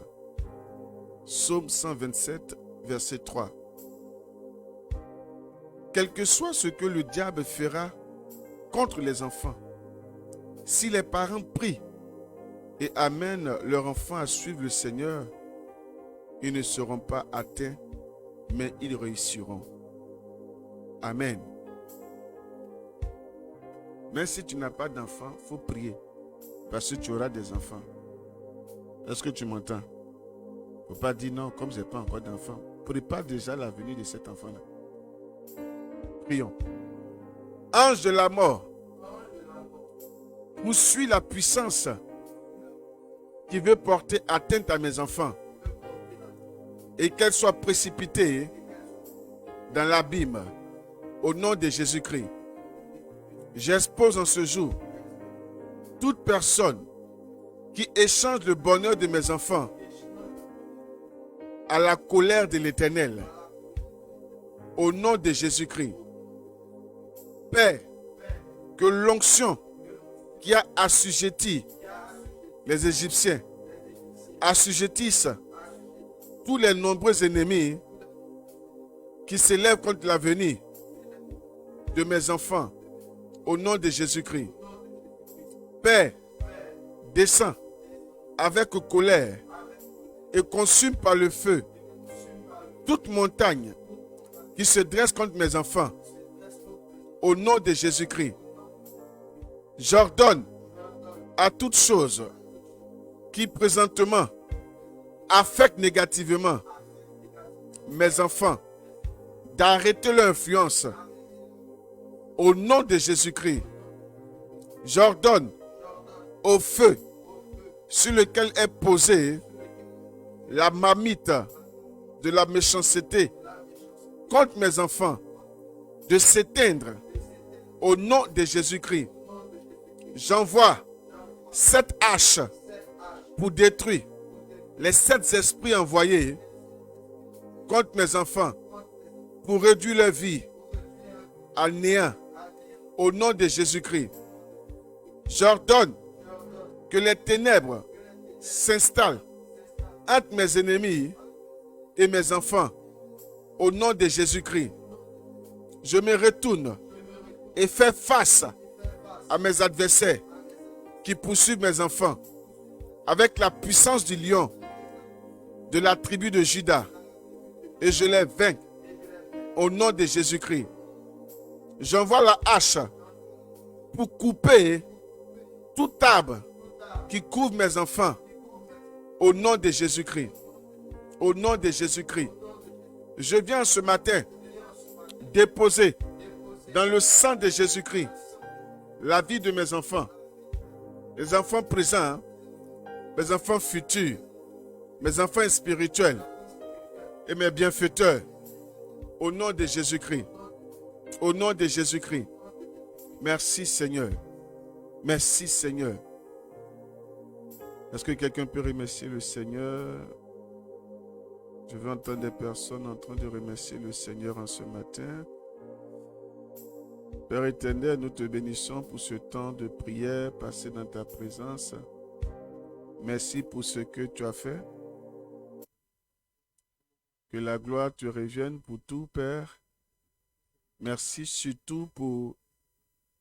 Psaume 127, verset 3. Quel que soit ce que le diable fera contre les enfants, si les parents prient et amènent leur enfant à suivre le Seigneur, ils ne seront pas atteints, mais ils réussiront. Amen. Mais si tu n'as pas d'enfant, il faut prier, parce que tu auras des enfants. Est-ce que tu m'entends? Il ne faut pas dire non, comme je n'ai pas encore d'enfant. Prépare déjà la venue de cet enfant-là. Prions. Ange de la mort, poursuis la puissance qui veut porter atteinte à mes enfants et qu'elle soit précipitée dans l'abîme au nom de Jésus-Christ. J'expose en ce jour toute personne qui échange le bonheur de mes enfants à la colère de l'Éternel au nom de Jésus-Christ. Père, que l'onction qui a assujetti les Égyptiens assujettisse tous les nombreux ennemis qui s'élèvent contre l'avenir de mes enfants au nom de Jésus-Christ. Père, descends avec colère et consume par le feu toute montagne qui se dresse contre mes enfants au nom de Jésus-Christ. J'ordonne à toute chose qui présentement affecte négativement mes enfants d'arrêter leur influence au nom de Jésus-Christ. J'ordonne au feu sur lequel est posée la marmite de la méchanceté contre mes enfants de s'éteindre au nom de Jésus-Christ. J'envoie 7 haches pour détruire les 7 esprits envoyés contre mes enfants pour réduire leur vie à néant au nom de Jésus-Christ. J'ordonne que les ténèbres s'installent entre mes ennemis et mes enfants au nom de Jésus-Christ. Je me retourne et fais face à mes adversaires qui poursuivent mes enfants avec la puissance du lion de la tribu de Juda et je les vainc au nom de Jésus-Christ. J'envoie la hache pour couper tout arbre qui couvre mes enfants au nom de Jésus-Christ. Au nom de Jésus-Christ. Je viens ce matin déposer dans le sang de Jésus-Christ la vie de mes enfants, les enfants présents, mes enfants futurs, mes enfants spirituels et mes bienfaiteurs. Au nom de Jésus-Christ. Au nom de Jésus-Christ. Merci Seigneur. Merci Seigneur. Est-ce que quelqu'un peut remercier le Seigneur? Je veux entendre des personnes en train de remercier le Seigneur en ce matin. Père éternel, nous te bénissons pour ce temps de prière passé dans ta présence. Merci pour ce que tu as fait. Que la gloire te revienne pour tout, Père. Merci surtout pour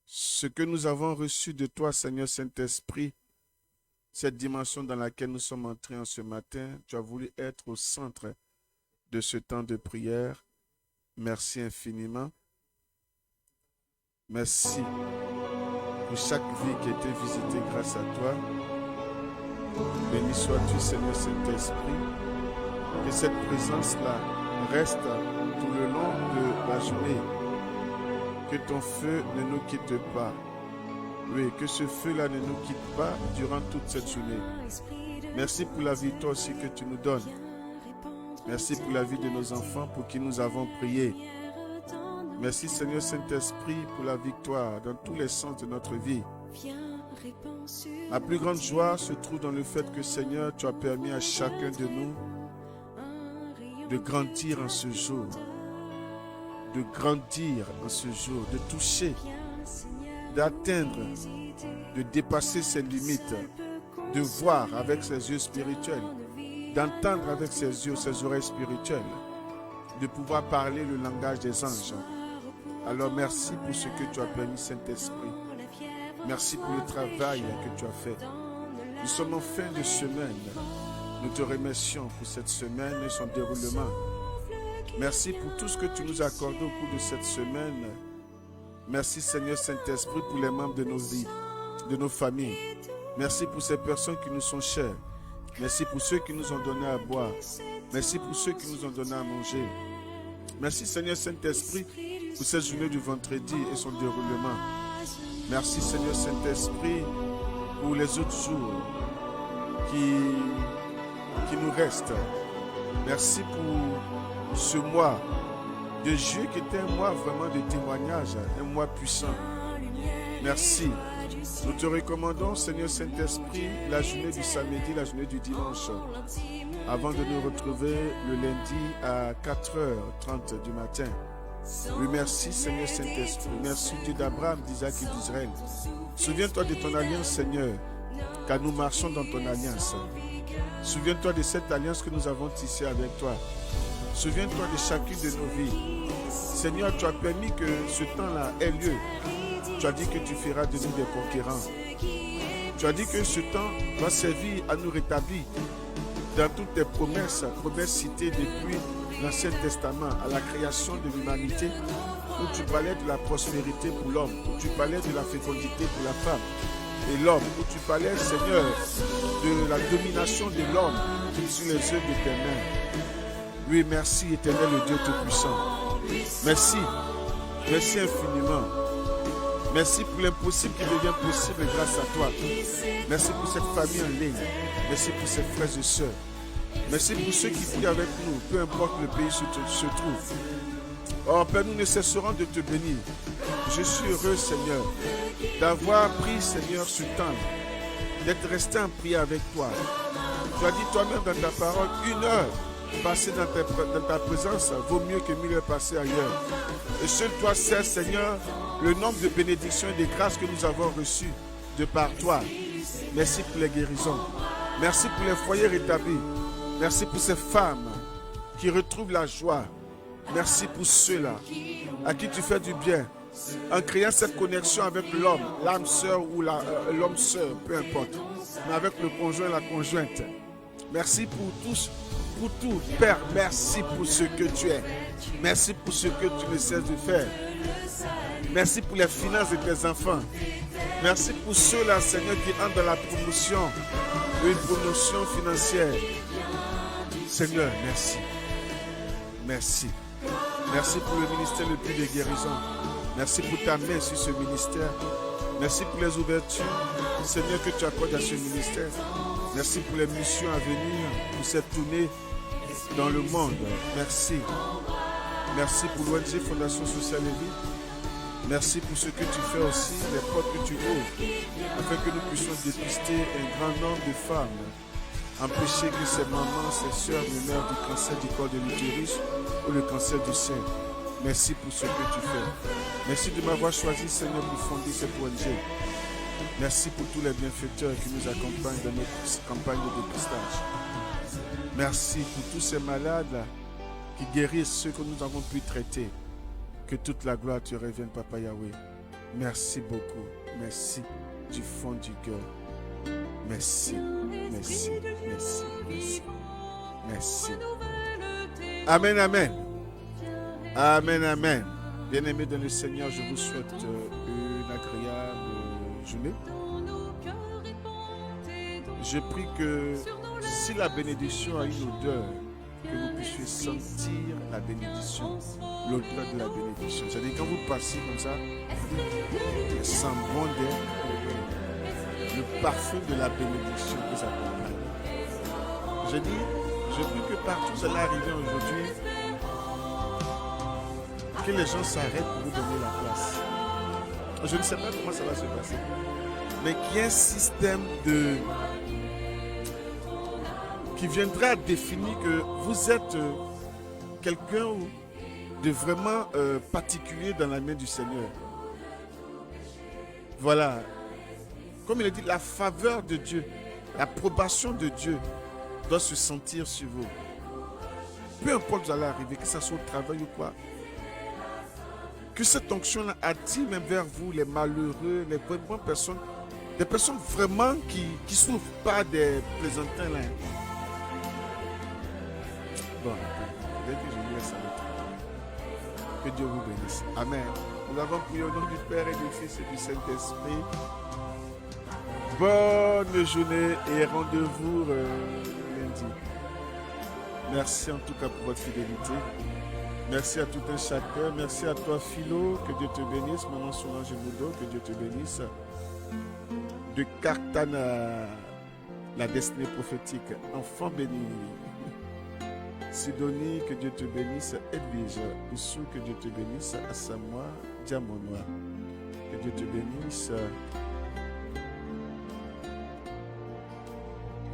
ce que nous avons reçu de toi, Seigneur Saint-Esprit. Cette dimension dans laquelle nous sommes entrés en ce matin, tu as voulu être au centre de ce temps de prière. Merci infiniment. Merci pour chaque vie qui a été visitée grâce à toi. Béni sois-tu, Seigneur Saint-Esprit. Que cette présence-là reste tout le long de la journée. Que ton feu ne nous quitte pas. Oui, que ce feu-là ne nous quitte pas durant toute cette journée. Merci pour la victoire aussi que tu nous donnes. Merci pour la vie de nos enfants pour qui nous avons prié. Merci Seigneur Saint-Esprit pour la victoire dans tous les sens de notre vie. La plus grande joie se trouve dans le fait que Seigneur, tu as permis à chacun de nous de grandir en ce jour. De grandir en ce jour, de toucher, d'atteindre, de dépasser ses limites, de voir avec ses yeux spirituels, d'entendre avec ses yeux, ses oreilles spirituelles, de pouvoir parler le langage des anges. Alors merci pour ce que tu as permis, Saint-Esprit. Merci pour le travail que tu as fait. Nous sommes en fin de semaine. Nous te remercions pour cette semaine et son déroulement. Merci pour tout ce que tu nous as accordé au cours de cette semaine. Merci Seigneur Saint-Esprit pour les membres de nos vies, de nos familles. Merci pour ces personnes qui nous sont chères. Merci pour ceux qui nous ont donné à boire. Merci pour ceux qui nous ont donné à manger. Merci Seigneur Saint-Esprit pour cette journée du vendredi et son déroulement. Merci Seigneur Saint-Esprit pour les autres jours qui nous restent. Merci pour ce mois de juillet qui était un mois vraiment de témoignage, un mois puissant. Merci. Nous te recommandons, Seigneur Saint-Esprit, la journée du samedi, la journée du dimanche, avant de nous retrouver le lundi à 4h30 du matin. Oui, merci Seigneur Saint-Esprit. Merci Dieu d'Abraham, d'Isaac et d'Israël. Souviens-toi de ton alliance, Seigneur, car nous marchons dans ton alliance. Souviens-toi de cette alliance que nous avons tissée avec toi. Souviens-toi de chacune de nos vies. Seigneur, tu as permis que ce temps-là ait lieu. Tu as dit que tu feras de nous des conquérants. Tu as dit que ce temps va servir à nous rétablir dans toutes tes promesses citées depuis l'Ancien Testament, à la création de l'humanité, où tu parlais de la prospérité pour l'homme, où tu parlais de la fécondité pour la femme et l'homme, où tu parlais, Seigneur, de la domination de l'homme sur les œuvres de tes mains. Oui, merci, Éternel, le Dieu Tout-Puissant. Merci. Merci infiniment. Merci pour l'impossible qui devient possible grâce à toi. Merci pour cette famille en ligne. Merci pour ces frères et sœurs. Merci pour ceux qui prient avec nous, peu importe le pays où se trouve. Oh Père, nous ne cesserons de te bénir. Je suis heureux, Seigneur, d'avoir pris, Seigneur, ce temps, d'être resté en prière avec toi. Tu as dit toi-même dans ta parole, 1 heure passée dans ta présence vaut mieux que 1000 heures passées ailleurs. Et seul toi sais, Seigneur, le nombre de bénédictions et de grâces que nous avons reçues de par toi. Merci pour les guérisons. Merci pour les foyers rétablis. Merci pour ces femmes qui retrouvent la joie. Merci pour ceux-là à qui tu fais du bien en créant cette connexion avec l'homme, l'âme sœur ou l'homme sœur, peu importe, mais avec le conjoint et la conjointe. Merci pour tous, pour tout. Père, merci pour ce que tu es. Merci pour ce que tu ne cesses de faire. Merci pour les finances de tes enfants. Merci pour ceux-là, Seigneur, qui entrent dans la promotion, une promotion financière. Seigneur, merci. Merci. Merci pour le ministère le plus de guérison. Merci pour ta main sur ce ministère. Merci pour les ouvertures, Seigneur, que tu accordes à ce ministère. Merci pour les missions à venir, pour cette tournée dans le monde. Merci. Merci pour l'ONG Fondation Sociale et Vie. Merci pour ce que tu fais aussi, les portes que tu ouvres, afin que nous puissions dépister un grand nombre de femmes, empêcher que ces mamans, ces soeurs meurent du cancer du col de l'utérus ou le cancer du sein. Merci pour ce que tu fais. Merci de m'avoir choisi, Seigneur, pour fonder cette ONG. Merci pour tous les bienfaiteurs qui nous accompagnent dans notre campagne de dépistage. Merci pour tous ces malades qui guérissent ceux que nous avons pu traiter. Que toute la gloire te revienne, Papa Yahweh. Merci beaucoup. Merci du fond du cœur. Merci. Merci. Merci. Merci. Merci. Amen, amen. Amen, amen. Bien-aimés dans le Seigneur, je vous souhaite une agréable journée. Je prie que si la bénédiction a une odeur, que vous puissiez sentir la bénédiction, l'odeur de la bénédiction. C'est-à-dire quand vous passez comme ça, il sent bon d'air, le parfum de la bénédiction vous accompagne. Je prie que partout ça va arriver aujourd'hui, que les gens s'arrêtent pour vous donner la place. Je ne sais pas comment ça va se passer, mais qu'il y ait un système qui viendra définir que vous êtes quelqu'un de vraiment particulier dans la main du Seigneur. Voilà. Comme il a dit, la faveur de Dieu, l'approbation de Dieu doit se sentir sur vous. Peu importe où vous allez arriver, que ce soit au travail ou quoi, que cette onction-là attire même vers vous les malheureux, les bonnes personnes, des personnes vraiment qui ne souffrent pas des plaisantins là. Bon, dès que je laisse avec. Que Dieu vous bénisse. Amen. Nous avons prié au nom du Père et du Fils et du Saint-Esprit. Bonne journée et rendez-vous lundi. Merci en tout cas pour votre fidélité. Merci à tout un chacun. Merci à toi, Philo. Que Dieu te bénisse. Maman Solange Moudo, que Dieu te bénisse. De Cartana, la destinée prophétique. Enfant béni. Sidonie, que Dieu te bénisse. Edwige, Oussou, que Dieu te bénisse. Assamoa, Diamonois, que Dieu te bénisse.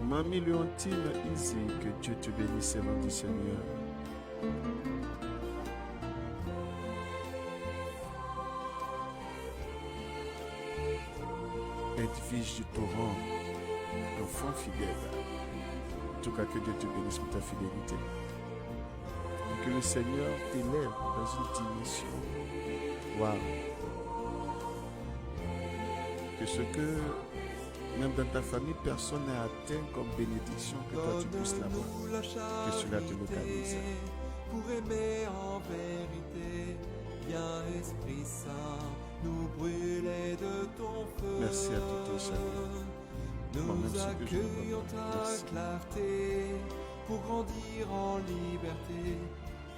Mamie Léontine, Izzy, que Dieu te bénisse, Évangile du Seigneur. Edwige du Torrent, enfant fidèle. En tout cas, que Dieu te bénisse pour ta fidélité. Et que le Seigneur t'élève dans une dimension. Waouh! Que ce que, même dans ta famille, personne n'a atteint comme bénédiction, que toi tu puisses l'avoir. Que cela te localise. Pour aimer en vérité, viens Esprit Saint, nous brûler de ton feu. Merci à tout et chacun. Nous accueillons ta clarté pour grandir en liberté.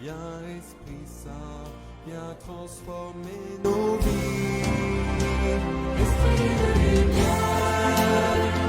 Viens Esprit Saint, viens transformer nos vies. Esprit de lumière.